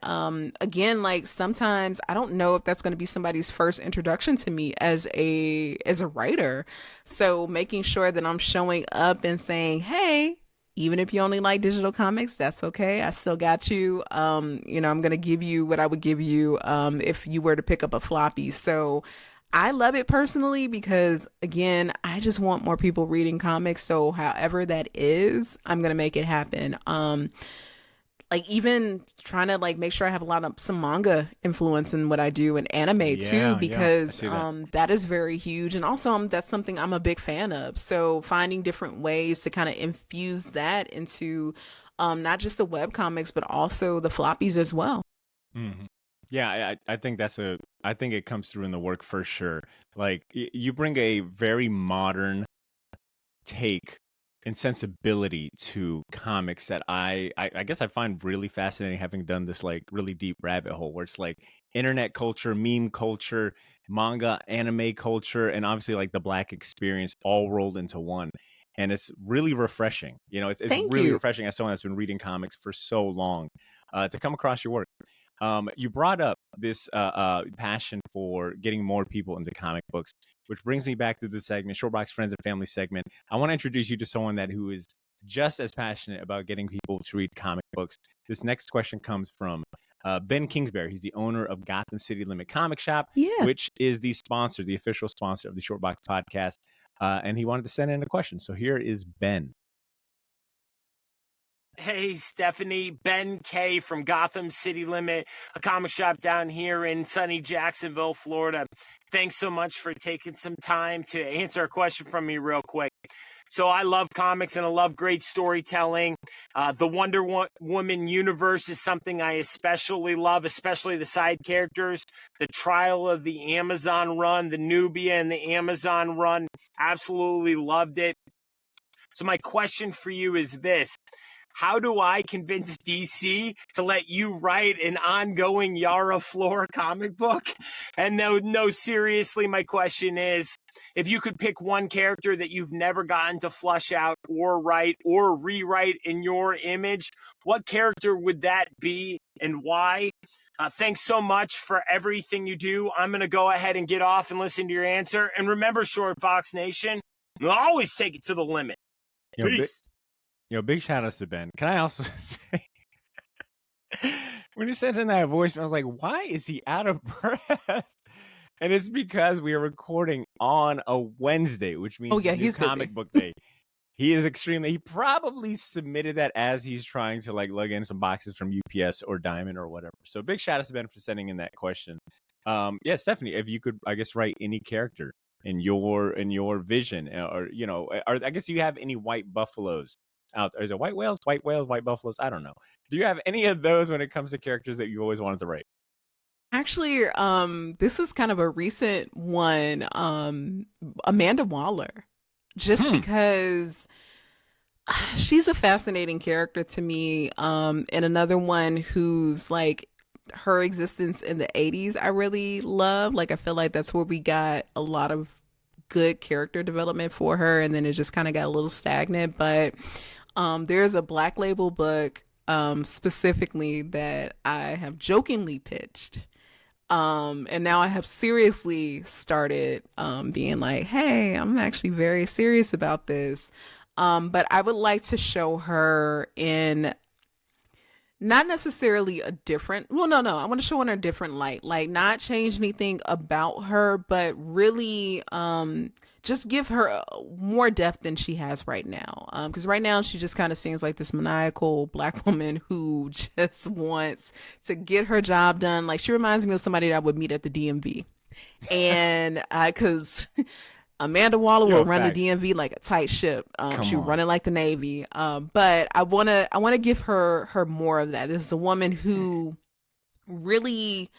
again, like sometimes I don't know if that's going to be somebody's first introduction to me as a writer. So making sure that I'm showing up and saying, hey, even if you only like digital comics, that's okay. I still got you. I'm gonna give you what I would give you if you were to pick up a floppy. So I love it personally because again, I just want more people reading comics. So however that is, I'm gonna make it happen. Like even trying to like make sure I have a lot of some manga influence in what I do and anime too, Yeah, yeah, I because see that. that is very huge. And also that's something I'm a big fan of. So finding different ways to kind of infuse that into not just the web comics, but also the floppies as well. Hmm. Yeah, I think I think it comes through in the work for sure. Like you bring a very modern take and sensibility to comics that I guess I find really fascinating, having done this like really deep rabbit hole where it's like internet culture, meme culture, manga, anime culture, and obviously like the Black experience all rolled into one. And it's really refreshing. It's Thank really you. refreshing as someone that's been reading comics for so long, to come across your work. You brought up this passion for getting more people into comic books, which brings me back to the segment, Shortbox Friends and Family segment. I want to introduce you to someone who is just as passionate about getting people to read comic books. This next question comes from Ben Kingsbury. He's the owner of Gotham City Limit Comic Shop, Yeah. which is the official sponsor of the Shortbox podcast. And he wanted to send in a question. So here is Ben. Hey, Stephanie, Ben K from Gotham City Limit, a comic shop down here in sunny Jacksonville, Florida. Thanks so much for taking some time to answer a question from me real quick. So I love comics and I love great storytelling. The Woman universe is something I especially love, especially the side characters. The Trial of the Amazon run, the Nubia and the Amazon run, absolutely loved it. So my question for you is this. How do I convince DC to let you write an ongoing Yara Flor comic book? And no, seriously, my question is, if you could pick one character that you've never gotten to flush out or write or rewrite in your image, what character would that be and why? Thanks so much for everything you do. I'm going to go ahead and get off and listen to your answer. And remember, Short Fox Nation, we'll always take it to the limit. You know, big, Peace. big shout outs to Ben. Can I also say, when he sent in that voice, I was like, why is he out of breath? And it's because we are recording on a Wednesday, which Oh means yeah, it's new he's busy. comic book day. He probably submitted that as he's trying to like lug in some boxes from UPS or Diamond or whatever. So big shout out to Ben for sending in that question. Yeah, Stephanie, if you could, I guess, write any character in your vision, or I guess you have any white buffaloes out there? Is it white whales, white buffaloes? I don't know. Do you have any of those when it comes to characters that you always wanted to write? Actually, this is kind of a recent one. Amanda Waller, just because she's a fascinating character to me. And another one who's like her existence in the 80s, I really love. Like, I feel like that's where we got a lot of good character development for her, and then it just kind of got a little stagnant. But there's a Black Label book specifically that I have jokingly pitched. And now I have seriously started being like, hey, I'm actually very serious about this. But I would like to show her in not necessarily a different, well, no, I want to show her in a different light, like not change anything about her, but really just give her more depth than she has right now. Because right now she just kind of seems like this maniacal Black woman who just wants to get her job done. Like, she reminds me of somebody that I would meet at the DMV. And because Amanda Waller will run the DMV like a tight ship. She run it like the Navy. But I wanna give her more of that. This is a woman who really,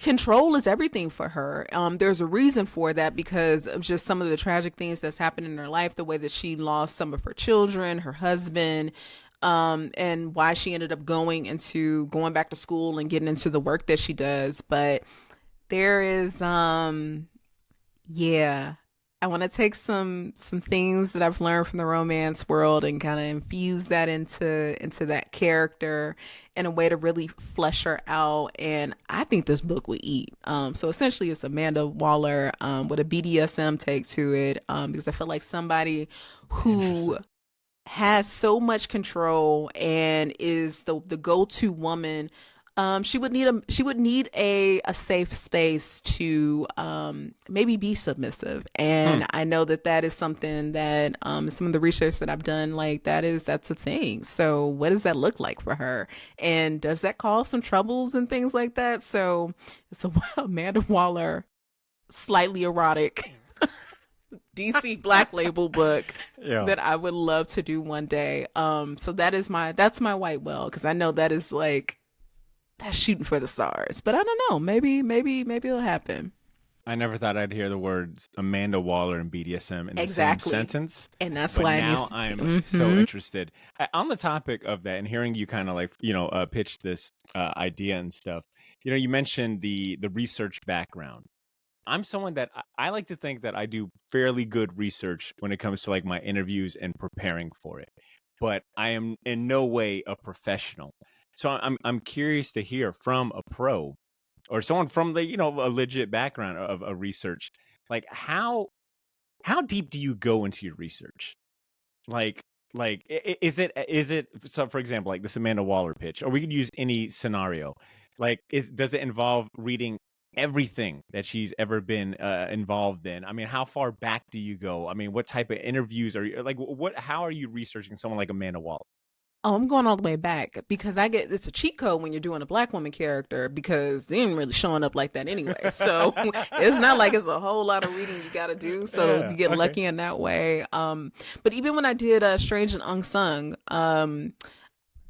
control is everything for her. There's a reason for that because of just some of the tragic things that's happened in her life, the way that she lost some of her children, her husband, and why she ended up going back to school and getting into the work that she does. But there is yeah, I want to take some things that I've learned from the romance world and kind of infuse that into that character in a way to really flesh her out. And I think this book would eat. So essentially, it's Amanda Waller with a BDSM take to it, because I feel like somebody who has so much control and is the go-to woman. She would need a safe space to maybe be submissive, and I know that is something that some of the research that I've done, like that's a thing. So what does that look like for her, and does that cause some troubles and things like that? So it's a Amanda Waller, slightly erotic DC Black Label book that I would love to do one day. So that's my white whale, because I know that is like, that's shooting for the stars, but I don't know. Maybe it'll happen. I never thought I'd hear the words Amanda Waller and BDSM in the same sentence, and that's but why now I'm so interested. On the topic of that, and hearing you kind of like pitch this idea and stuff. You mentioned the research background. I'm someone that I like to think that I do fairly good research when it comes to like my interviews and preparing for it, but I am in no way a professional. So I'm curious to hear from a pro or someone from the a legit background of a research. Like how deep do you go into your research? Like is it so? For example, like this Amanda Waller pitch, or we could use any scenario. Like does it involve reading everything that she's ever been involved in? I mean, how far back do you go? I mean, what type of interviews are you like? How are you researching someone like Amanda Waller? Oh, I'm going all the way back because it's a cheat code when you're doing a Black woman character, because they ain't really showing up like that anyway. So it's not like it's a whole lot of reading you got to do. So you get lucky in that way. But even when I did Strange and Unsung,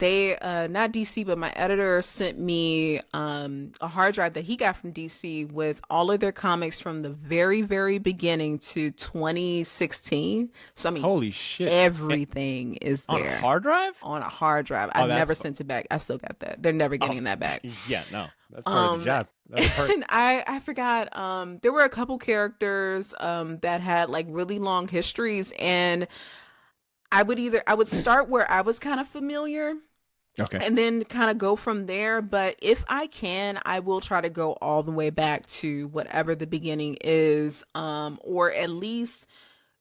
they not DC, but my editor sent me a hard drive that he got from DC with all of their comics from the very, very beginning to 2016. So I mean, holy shit, everything is there on a hard drive. On a hard drive. I never sent it back. I still got that. They're never getting that back. Yeah, no, that's part of the job. And I forgot. There were a couple characters that had like really long histories, and I would start where I was kind of familiar. Okay. And then kind of go from there. But if I can, I will try to go all the way back to whatever the beginning is, or at least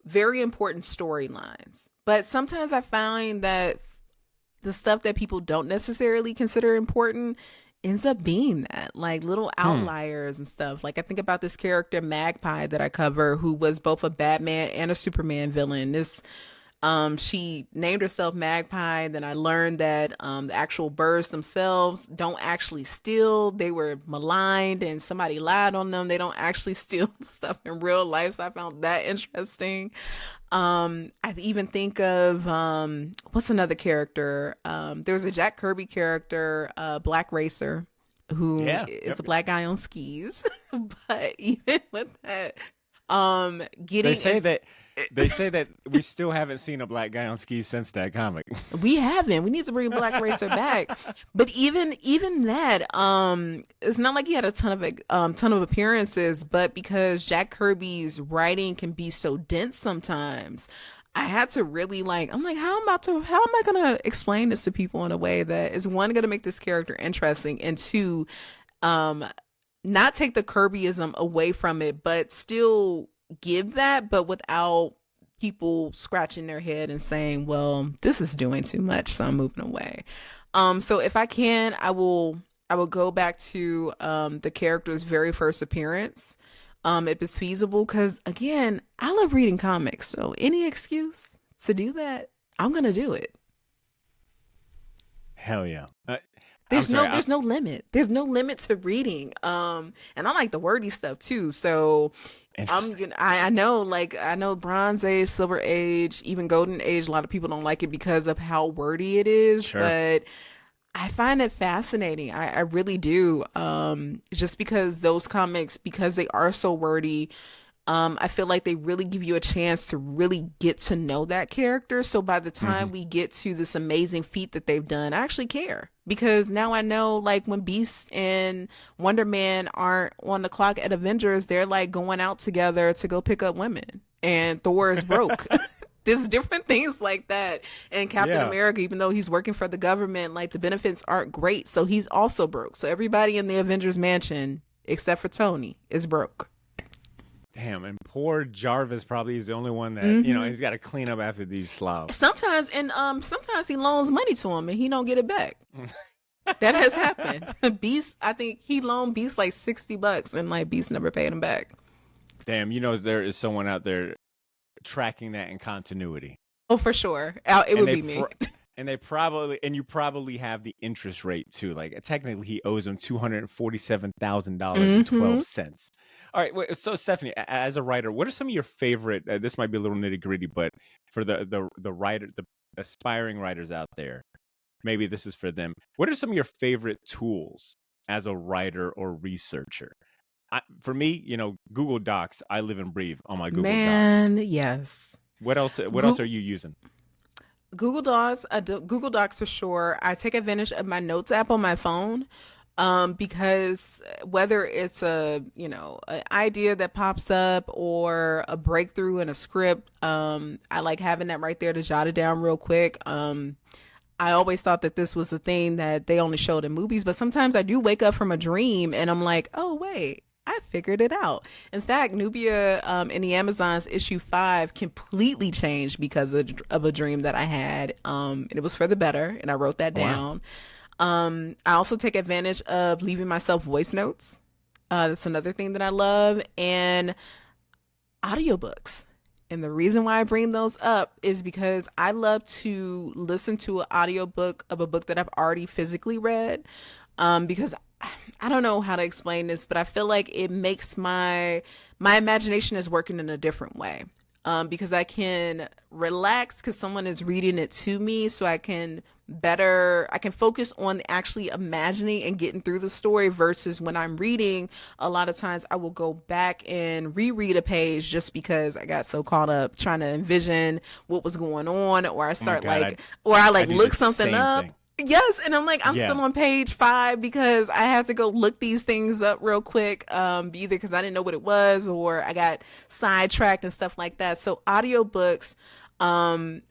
very important storylines. But sometimes I find that the stuff that people don't necessarily consider important ends up being that, like little outliers and stuff. Like I think about this character Magpie that I cover, who was both a Batman and a Superman villain. She named herself Magpie. Then I learned that the actual birds themselves don't actually steal. They were maligned and somebody lied on them. They don't actually steal stuff in real life. So I found that interesting. I even think of what's another character? There's a Jack Kirby character, Black Racer. who Yeah. is a black guy on skis. But even with that, They getting say into that we still haven't seen a black guy on skis since that comic. we haven't. We need to bring Black Racer back. But even that, it's not like he had a ton of appearances, but because Jack Kirby's writing can be so dense sometimes, I had to really I'm like, how am I gonna explain this to people in a way that is, one, gonna make this character interesting, and two, not take the Kirbyism away from it, but still give that, but without people scratching their head and saying, well, this is doing too much, so I'm moving away. So if I can, I will go back to the character's very first appearance, if it's feasible, because again, I love reading comics, so any excuse to do that, I'm gonna do it. Hell yeah. There's no limit. There's no limit to reading. And I like the wordy stuff too. So I know Bronze Age, Silver Age, even Golden Age, a lot of people don't like it because of how wordy it is. Sure. But I find it fascinating. I really do. Just because those comics, because they are so wordy, I feel like they really give you a chance to really get to know that character. So by the time we get to this amazing feat that they've done, I actually care, because now I know, like, when Beast and Wonder Man aren't on the clock at Avengers, they're like going out together to go pick up women, and Thor is broke. There's different things like that. And Captain America, even though he's working for the government, like, the benefits aren't great, so he's also broke. So everybody in the Avengers mansion, except for Tony, is broke. Damn, and poor Jarvis probably is the only one that he's got to clean up after these slobs. Sometimes he loans money to him and he don't get it back. That has happened. Beast, I think he loaned Beast like $60, and like Beast never paid him back. Damn, there is someone out there tracking that in continuity. Oh, for sure, it would be me. And you probably have the interest rate too. Like, technically, he owes him $247,000.12. All right. Wait, so Stephanie, as a writer, what are some of your favorite? This might be a little nitty gritty, but for the writer, the aspiring writers out there, maybe this is for them. What are some of your favorite tools as a writer or researcher? For me, Google Docs. I live and breathe on my Google Docs. Man, yes. What else? What else are you using? Google Docs. Google Docs for sure. I take advantage of my Notes app on my phone. Because whether it's an idea that pops up or a breakthrough in a script, I like having that right there to jot it down real quick. I always thought that this was a thing that they only showed in movies, but sometimes I do wake up from a dream and I'm like, oh wait, I figured it out. In fact, Nubia in the Amazons issue 5 completely changed because of a dream that I had. And it was for the better, and I wrote that down. I also take advantage of leaving myself voice notes. That's another thing that I love. And audiobooks. And the reason why I bring those up is because I love to listen to an audiobook of a book that I've already physically read. Because I don't know how to explain this, but I feel like it makes my imagination is working in a different way. Because I can relax because someone is reading it to me, so I can focus on actually imagining and getting through the story, versus when I'm reading, a lot of times I will go back and reread a page just because I got so caught up trying to envision what was going on, or I start look something up. Thing. Yes, and I'm like, I'm still on page 5 because I had to go look these things up real quick, either because I didn't know what it was or I got sidetracked and stuff like that. So audiobooks, I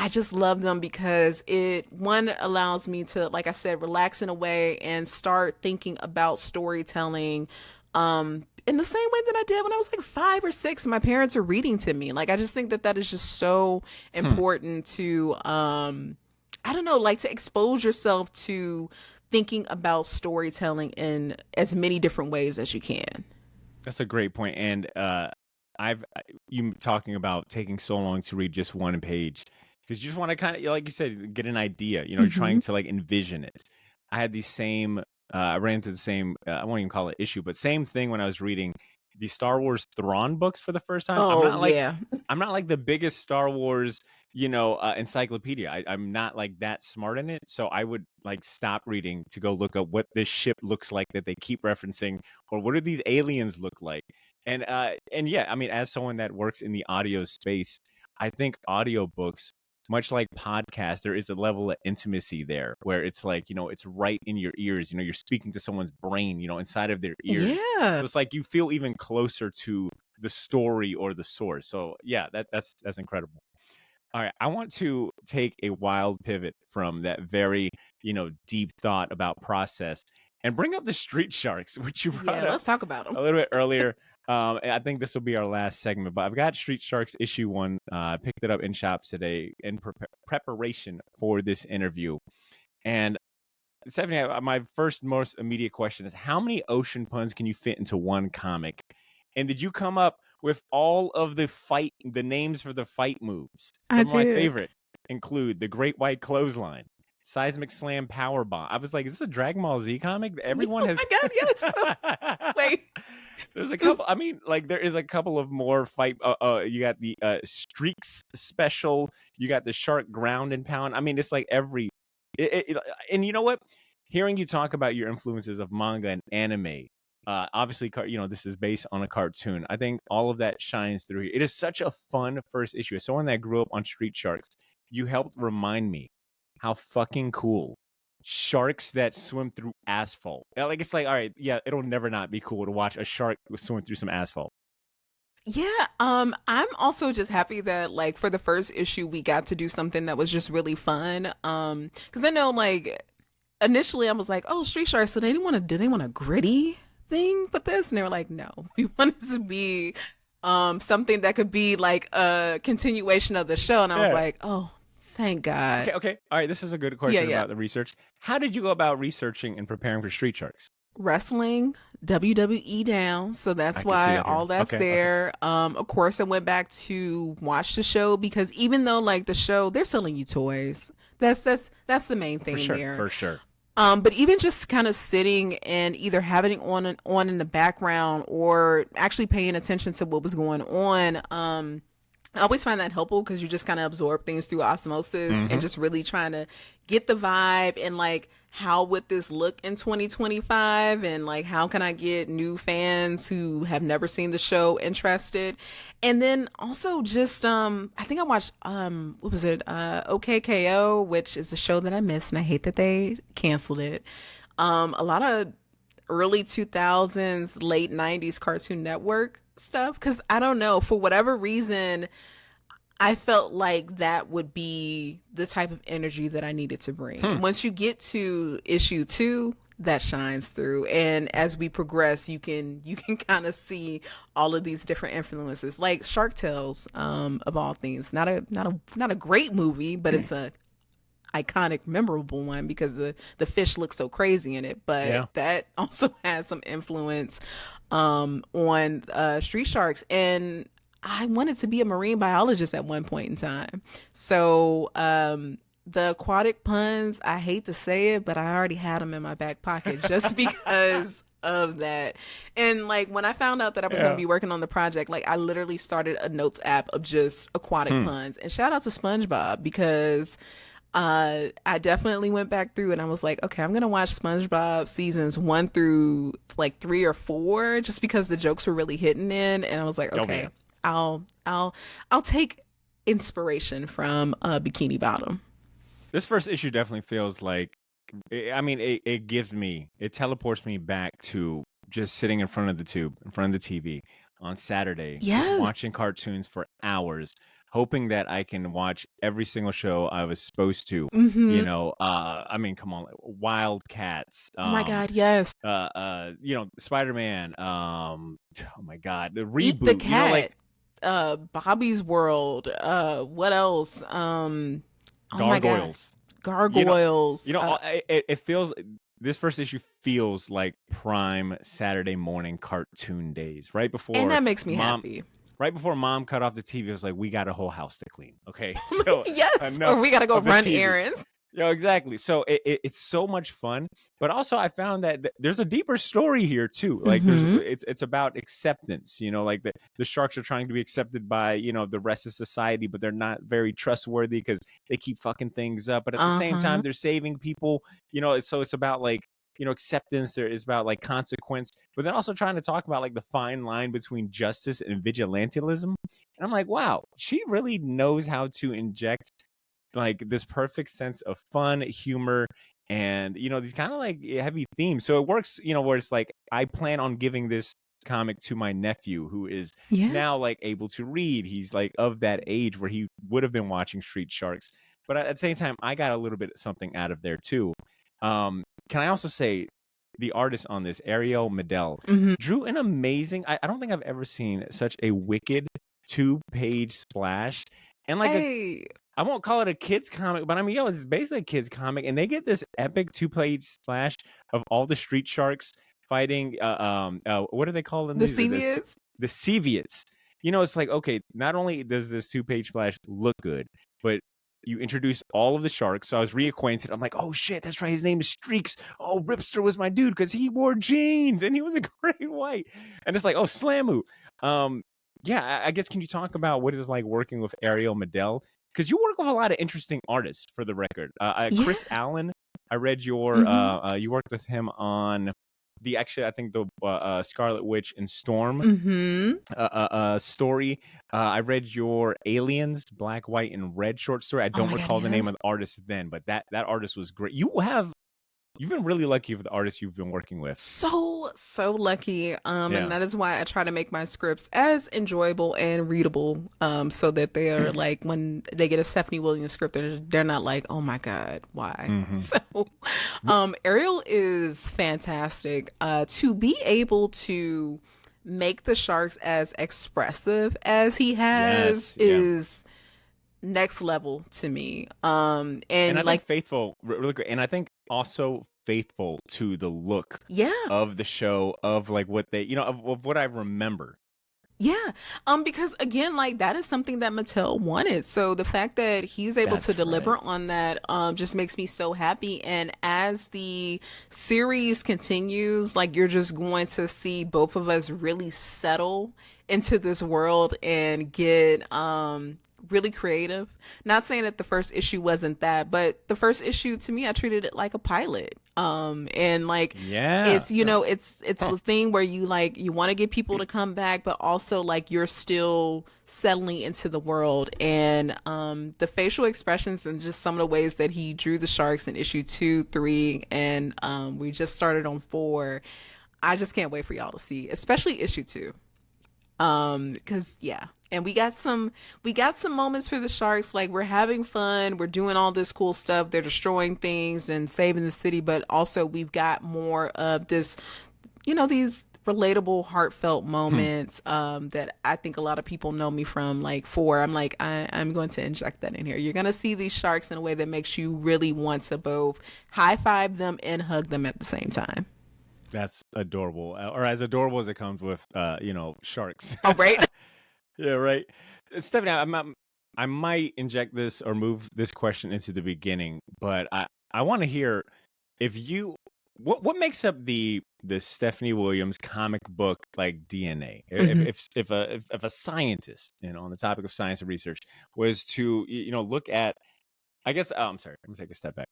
just love them because it, one, allows me to, like I said, relax in a way and start thinking about storytelling in the same way that I did when I was like 5 or 6. My parents are reading to me. Like, I just think that is just so important to I don't know, like, to expose yourself to thinking about storytelling in as many different ways as you can. That's a great point. And you talking about taking so long to read just one page, because you just want to kind of, like you said, get an idea, trying to like envision it. I had the same, I ran into the same, I won't even call it issue, but same thing when I was reading the Star Wars Thrawn books for the first time. Oh, I'm not like the biggest Star Wars, encyclopedia. I'm not like that smart in it. So I would like stop reading to go look up what this ship looks like that they keep referencing, or what do these aliens look like? And yeah, I mean, as someone that works in the audio space, I think audiobooks, much like podcasts, there is a level of intimacy there where it's like, it's right in your ears. You're speaking to someone's brain, inside of their ears. Yeah. So it's like you feel even closer to the story or the source. So yeah, that's incredible. All right, I want to take a wild pivot from that very, deep thought about process and bring up the Street Sharks, which you brought Yeah, up let's talk about them. a little bit earlier. And I think this will be our last segment, but I've got Street Sharks issue 1. I picked it up in shops today in preparation for this interview. And Stephanie, my first most immediate question is, how many ocean puns can you fit into one comic? And did you come up with all of the names for the fight moves? I Some of my did. favorite include the Great White Clothesline, Seismic Slam Power Bomb. I was like, is this a Dragon Ball Z comic? Everyone has. Oh my God, yes. Wait. There's a couple. I mean, like there is a couple of more fight. You got the Streaks special. You got the Shark Ground and Pound. I mean, it's like every. And you know what? Hearing you talk about your influences of manga and anime, obviously, this is based on a cartoon. I think all of that shines through here. It is such a fun first issue. As someone that grew up on Street Sharks, you helped remind me how fucking cool sharks that swim through asphalt. Like, it's like, all right, yeah, it'll never not be cool to watch a shark swim through some asphalt. Yeah, I'm also just happy that like for the first issue we got to do something that was just really fun. Because I know like initially I was like, oh, Street Sharks, so did they want a gritty thing with this? And they were like, no, we want it to be something that could be like a continuation of the show. And I was like, oh, thank God. Okay. All right, this is a good question Yeah. about the research. How did you go about researching and preparing for Street Sharks? Wrestling, WWE down, so that's why all that's there. Of course I went back to watch the show because even though like the show, they're selling you toys. That's the main thing there. For sure. But even just kind of sitting and either having it on in the background or actually paying attention to what was going on, I always find that helpful because you just kind of absorb things through osmosis and just really trying to get the vibe and like how would this look in 2025 and like how can I get new fans who have never seen the show interested. And then also just I think I watched what was it, OKKO, which is a show that I missed and I hate that they canceled it. A lot of early 2000s late 90s Cartoon Network stuff, because I don't know, for whatever reason I felt like that would be the type of energy that I needed to bring. Once you get to issue 2, that shines through, and as we progress you can kind of see all of these different influences, like Shark Tales, of all things, not a great movie, but it's a iconic, memorable one because the fish looks so crazy in it, but that also has some influence on Street Sharks. And I wanted to be a marine biologist at one point in time, so the aquatic puns, I hate to say it, but I already had them in my back pocket just because of that. And like when I found out that I was going to be working on the project, like I literally started a notes app of just aquatic puns. And shout out to SpongeBob because I definitely went back through and I was like, okay, I'm gonna watch SpongeBob seasons 1 through like 3 or 4 just because the jokes were really hitting in, and I was like, okay, I'll take inspiration from Bikini Bottom. This first issue definitely feels like, I mean, it teleports me back to just sitting in front of the tube, in front of the TV on Saturday, just watching cartoons for hours, hoping that I can watch every single show I was supposed to. I mean, come on, Wildcats. Oh my God, yes. Spider-Man. Oh my God, the reboot. Eat the Cat. Bobby's World. What else? Gargoyles. Gargoyles. It feels, this first issue feels like prime Saturday morning cartoon days, right before, and that makes me happy. Right before Mom cut off the TV, it was like, we got a whole house to clean. Okay, so yes, or we got to go run errands. Yeah, exactly. So it's so much fun, but also I found that there's a deeper story here too. Like Mm-hmm. it's about acceptance. Like the sharks are trying to be accepted by the rest of society, but they're not very trustworthy because they keep fucking things up. But at the same Uh-huh. time, they're saving people. So it's about like acceptance. There is about like consequence, but then also trying to talk about like the fine line between justice and vigilantism. And I'm like, wow, she really knows how to inject like this perfect sense of fun, humor, and these kind of like heavy themes. So it works, where it's like I plan on giving this comic to my nephew who is Yeah. now like able to read. He's like of that age where he would have been watching Street Sharks. But at the same time, I got a little bit something out of there too. Can I also say the artist on this, Ariel Medel, Mm-hmm. drew an amazing, I don't think I've ever seen such a wicked 2-page splash and like a Hey. I won't call it a kids comic, but I mean, it's basically a kids comic, and they get this epic 2-page splash of all the street sharks fighting. What do they call them? The The Seviets. Seviets. It's like okay, not only does this 2-page splash look good, but you introduce all of the sharks. So I was reacquainted. I'm like, oh shit, that's right. His name is Streaks. Oh, Ripster was my dude because he wore jeans and he was a great white. And it's like, oh, Slamu. Yeah, I guess can you talk about what it's like working with Ariel Medel? Because you work with a lot of interesting artists, for the record. Yeah. Chris Allen, I read your Mm-hmm. you worked with him on I think the Scarlet Witch and Storm Mm-hmm. story. I read your Aliens Black, White, and Red short story. I Oh don't my God, recall the name yes. of the artist then, but that artist was great. You've been really lucky with the artists you've been working with. So lucky. And Yeah. that is why I try to make my scripts as enjoyable and readable. So that they are like when they get a Stephanie Williams script, they're not like, oh my God, why? Mm-hmm. So Ariel is fantastic. To be able to make the sharks as expressive as he has Yes. Yeah. is next level to me. And And I like, think faithful, really great. And I think also faithful to the look yeah. of the show, of like what they, of what I remember. Yeah. Because again, like that is something that Mattel wanted. So the fact that he's able to That's deliver right. on that just makes me so happy. And as the series continues, like you're just going to see both of us really settle into this world and get really creative. Not saying that the first issue wasn't that, but the first issue to me I treated it like a pilot. And like Yeah. it's it's a thing where you like you want to get people to come back, but also like you're still settling into the world. And the facial expressions and just some of the ways that he drew the sharks in issue 2, 3, and we just started on 4. I just can't wait for y'all to see, especially issue 2. Because yeah, and we got some moments for the sharks. Like we're having fun, we're doing all this cool stuff, they're destroying things and saving the city, but also we've got more of this, these relatable, heartfelt moments that I think a lot of people know me from. Like I'm like I'm going to inject that in here. You're gonna see these sharks in a way that makes you really want to both high five them and hug them at the same time. That's adorable, or as adorable as it comes with, sharks. Oh, right. Yeah, right. Stephanie, I might inject this or move this question into the beginning, but I want to hear if you what makes up the Stephanie Williams comic book like DNA. Mhm. If a scientist, on the topic of science and research, was to look at, I guess, I'm sorry, let me take a step back.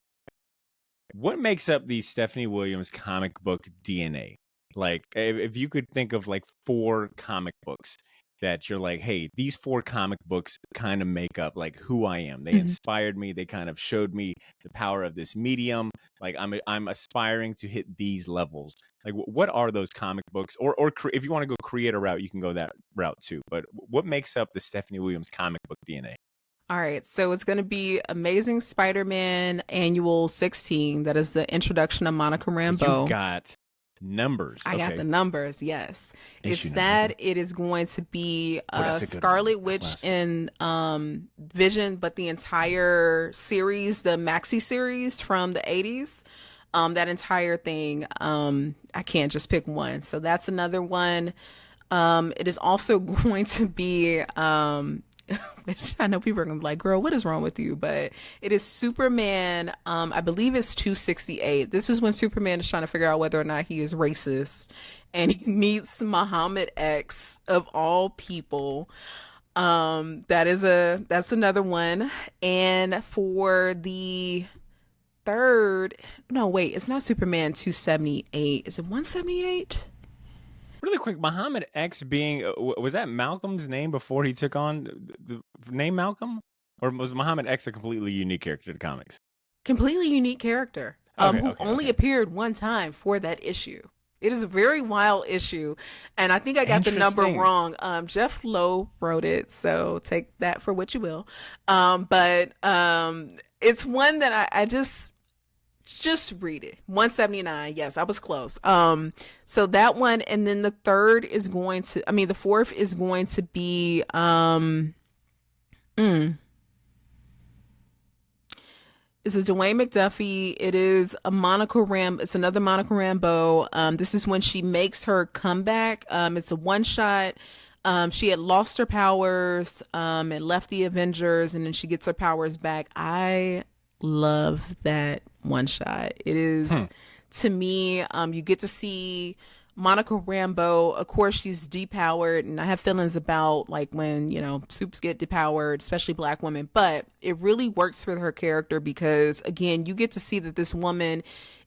What makes up the Stephanie Williams comic book DNA? Like, if you could think of like 4 comic books that you're like, hey, these 4 comic books kind of make up like who I am. They Mhm. inspired me. They kind of showed me the power of this medium. Like, I'm aspiring to hit these levels. Like, what are those comic books? Or if you want to go creator route, you can go that route too. But what makes up the Stephanie Williams comic book DNA? All right, so it's going to be Amazing Spider-Man Annual 16. That is the introduction of Monica Rambeau. You've got numbers. I got the numbers, yes. Issue It's number. that. It is going to be that's a good Scarlet one. Witch Classic. and Vision, but the entire series, the maxi series from the 80s, that entire thing. I can't just pick one. So that's another one. It is also going to be which I know people are gonna be like, girl, what is wrong with you? But it is Superman, I believe it's 268. This is when Superman is trying to figure out whether or not he is racist, and he meets Muhammad X of all people. That's another one. And for the third, no, wait, it's not Superman 278. Is it 178? Really quick, Muhammad X being was that Malcolm's name before he took on the name Malcolm, or was Muhammad X a completely unique character to the comics? Completely unique character. Who only appeared one time for that issue. It is a very wild issue, and I think I got the number wrong. Jeff Lowe wrote it, so take that for what you will. But it's one that I just read it. 179. Yes, I was close. So that one, and then the fourth is going to be It's a Dwayne McDuffie. It is a Monica It's another Monica Rambeau. This is when she makes her comeback. It's a one shot. She had lost her powers and left the Avengers, and then she gets her powers back. I love that one shot. It is to me. You get to see Monica Rambeau. Of course, she's depowered, and I have feelings about like when, you know, supes get depowered, especially Black women, but it really works for her character because, again, you get to see that this woman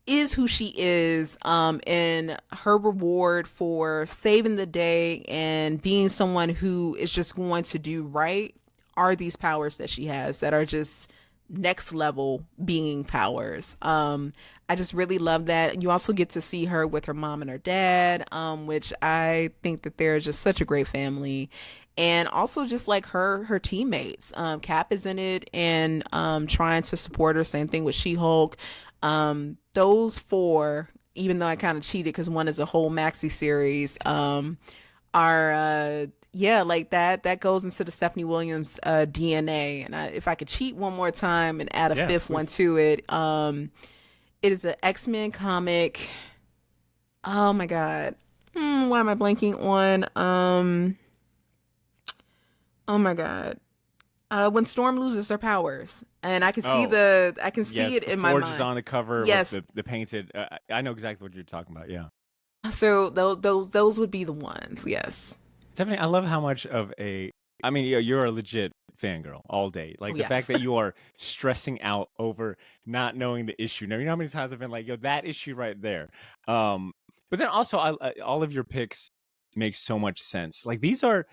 is who she is, and her reward for saving the day and being someone who is just going to do right are these powers that she has that are just next level being powers. I just really love that. You also get to see her with her mom and her dad, which I think that they're just such a great family. And also just like her teammates. Cap is in it and trying to support her. Same thing with She-Hulk. Those four, even though I kind of cheated because one is a whole maxi series, are like that goes into the Stephanie Williams DNA. And if I could cheat one more time and add a fifth one to it, it is an X-Men comic. Oh my God. Why am I blanking on? Oh my God. When Storm loses her powers, and I can see it in my mind. Forge is on the cover. Yes, with the painted. I know exactly what you're talking about. Yeah. So those would be the ones. Yes. Stephanie, I love how much of you're a legit fangirl all day. Like the fact that you are stressing out over not knowing the issue. Now, you know how many times I've been like, yo, that issue right there. But then also, all of your picks make so much sense. Like these are,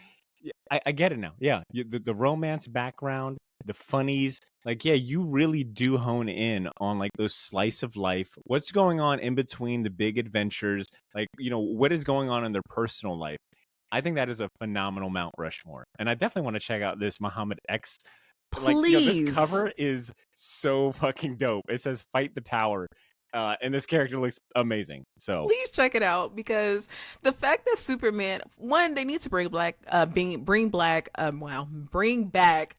I get it now. Yeah, the romance background, the funnies. Like, yeah, you really do hone in on like those slice of life. What's going on in between the big adventures? Like, you know, what is going on in their personal life? I think that is a phenomenal Mount Rushmore. And I definitely want to check out this Muhammad X. Like, this cover is so fucking dope. It says "Fight the Power," and this character looks amazing. So please check it out because the fact that Superman, one, they need to bring back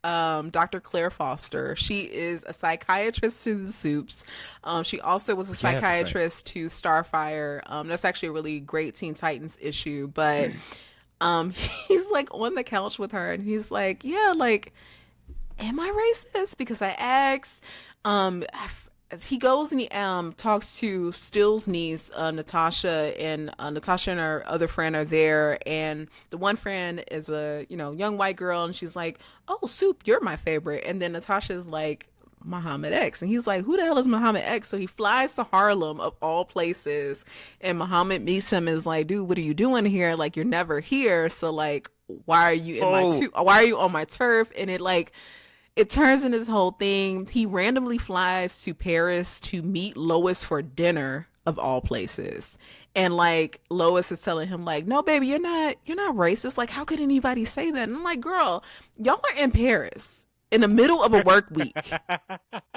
Dr. Claire Foster. She is a psychiatrist to the Supes. She also was a psychiatrist to Starfire. That's actually a really great Teen Titans issue, but. He's like on the couch with her and he's like, yeah, like, am I racist? Because I asked, he goes and he talks to Still's niece, Natasha, and Natasha and her other friend are there, and the one friend is a young white girl, and she's like, oh, Soup, you're my favorite. And then Natasha's like, Muhammad X, and he's like, who the hell is Muhammad X? So he flies to Harlem of all places, and Muhammad meets him and is like, dude, what are you doing here? Like, you're never here, so like, why are you on my turf? And it turns in this whole thing. He randomly flies to Paris to meet Lois for dinner of all places, and like Lois is telling him like, no baby, you're not racist. Like, how could anybody say that? And I'm like, girl, y'all are in Paris in the middle of a work week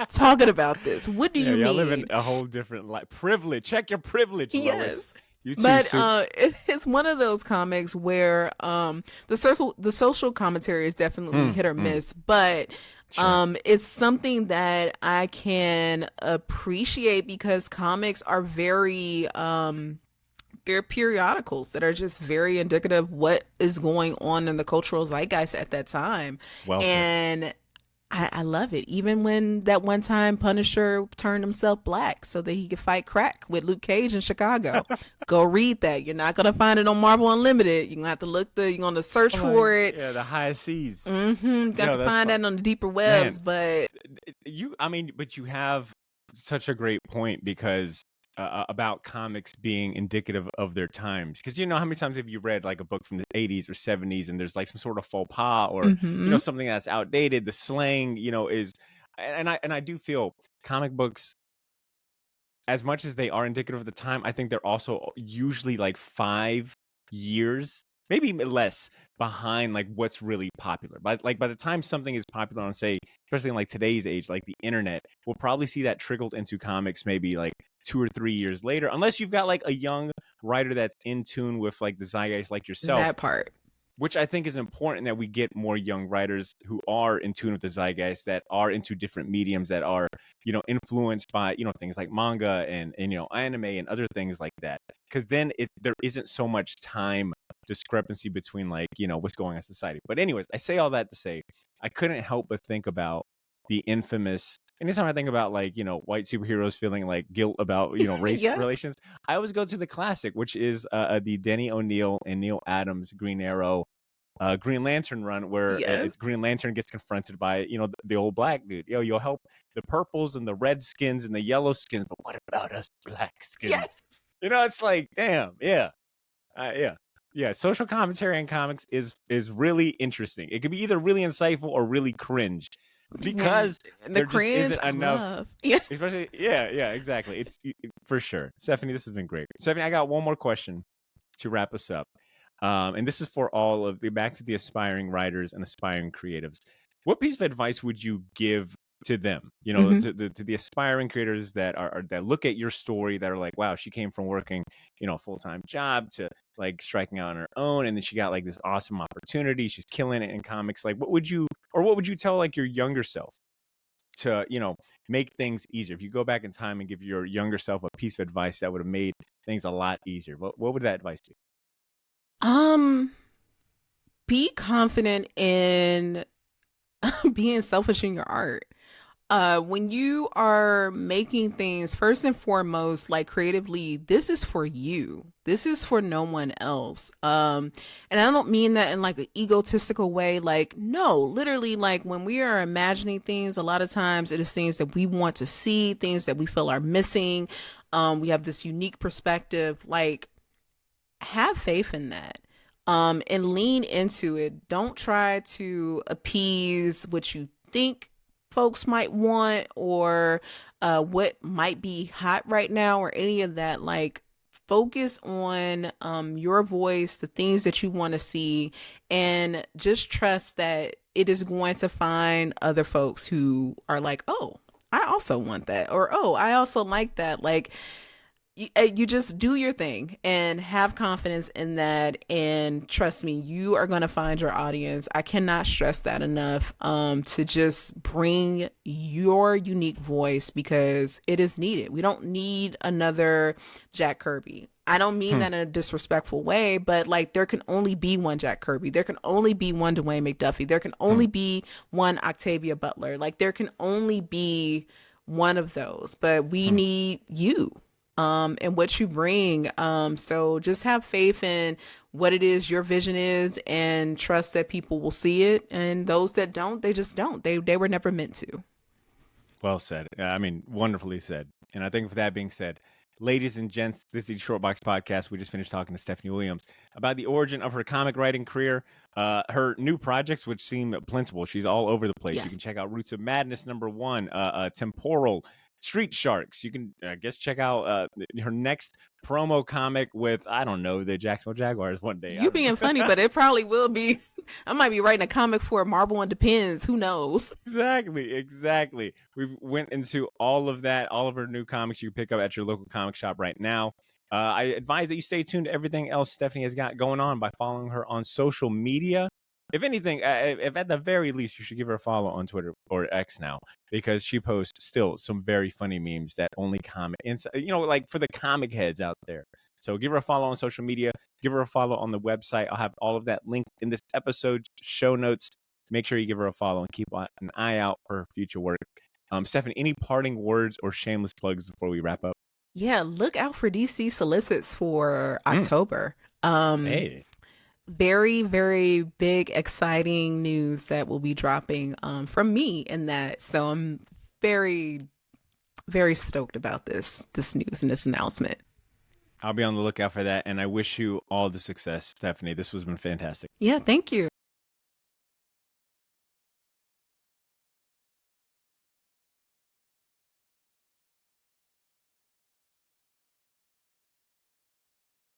talking about this. What do you mean? Y'all live in a whole different life. Privilege. Check your privilege, Lois. Yes. You too, but it's one of those comics where the social commentary is definitely hit or miss, but it's something that I can appreciate because comics are very they're periodicals that are just very indicative of what is going on in the cultural zeitgeist at that time. Well said. And I love it. Even when that one time Punisher turned himself black so that he could fight crack with Luke Cage in Chicago. Go read that. You're not gonna find it on Marvel Unlimited. You're gonna have to you're gonna search for it. Yeah, the high seas. Got to find that on the deeper webs. Man, but but you have such a great point because about comics being indicative of their times. Because you know how many times have you read like a book from the 80s or 70s and there's like some sort of faux pas or something that's outdated. The slang, is, and I do feel comic books, as much as they are indicative of the time, I think they're also usually like 5 years, maybe less, behind like what's really popular. But like by the time something is popular on, say, especially in like today's age, like the internet, we'll probably see that trickled into comics maybe like 2 or 3 years later, unless you've got like a young writer that's in tune with like the zeitgeist like yourself. that part. Which I think is important, that we get more young writers who are in tune with the zeitgeist, that are into different mediums, that are, influenced by, things like manga and anime and other things like that. Because then there isn't so much time discrepancy between like, what's going on in society. But anyways, I say all that to say, I couldn't help but think about the infamous, anytime I think about like, white superheroes feeling like guilt about, race Yes. relations, I always go to the classic, which is the Denny O'Neil and Neil Adams Green Arrow Green Lantern run, where Yes. Green Lantern gets confronted by the old black dude. You'll help the purples and the red skins and the yellow skins, but what about us black skins? Yes. It's like, damn, yeah. Social commentary in comics is really interesting. It could be either really insightful or really cringe, because And there the cringe, just isn't I enough. love. Yes. Especially, yeah, exactly. It's for sure. Stephanie, this has been great. Stephanie, I got one more question to wrap us up. And this is for all of back to the aspiring writers and aspiring creatives. What piece of advice would you give to them? To the aspiring creators that that look at your story, that are like, wow, she came from working, a full-time job to like striking out on her own, and then she got like this awesome opportunity. She's killing it in comics. Like, what would you tell like your younger self to make things easier? If you go back in time and give your younger self a piece of advice that would have made things a lot easier, what would that advice be? Be confident in being selfish in your art. When you are making things, first and foremost, like creatively, this is for you. This is for no one else. And I don't mean that in like an egotistical way. Like, no, literally, like when we are imagining things, a lot of times it is things that we want to see, things that we feel are missing. We have this unique perspective. Like, have faith in that. And lean into it. Don't try to appease what you think folks might want, or what might be hot right now, or any of that. Like, focus on your voice, the things that you want to see, and just trust that it is going to find other folks who are like, oh, I also want that, or oh, I also like that. Like, you just do your thing and have confidence in that, and trust me, you are going to find your audience. I cannot stress that enough, to just bring your unique voice, because it is needed. We don't need another Jack Kirby. I don't mean that in a disrespectful way, but like, there can only be one Jack Kirby. There can only be one Dwayne McDuffie. There can only be one Octavia Butler. Like, there can only be one of those, but we need you. And what you bring. So just have faith in what it is your vision is, and trust that people will see it. And those that don't, they just don't. They were never meant to. Well said. I mean, wonderfully said. And I think with that being said, ladies and gents, this is the Shortbox Podcast. We just finished talking to Stephanie Williams about the origin of her comic writing career, her new projects, which seem plentiful. She's all over the place. Yes. You can check out Roots of Madness #1, Temporal, Street Sharks. You can, I guess, check out her next promo comic with, I don't know, the Jacksonville Jaguars one day. You being funny, but it probably will be. I might be writing a comic for Marvel and Depends. Who knows? Exactly. We went into all of that, all of her new comics you can pick up at your local comic shop right now. I advise that you stay tuned to everything else Stephanie has got going on by following her on social media. If anything, if at the very least, you should give her a follow on Twitter or X now, because she posts still some very funny memes that only comic, like for the comic heads out there. So give her a follow on social media. Give her a follow on the website. I'll have all of that linked in this episode show notes. Make sure you give her a follow and keep an eye out for her future work. Stephanie, any parting words or shameless plugs before we wrap up? Yeah, look out for DC Solicits for October. Hey. Very, very big, exciting news that will be dropping from me in that. So I'm very, very stoked about this news and this announcement. I'll be on the lookout for that, and I wish you all the success, Stephanie. This has been fantastic. Yeah, thank you.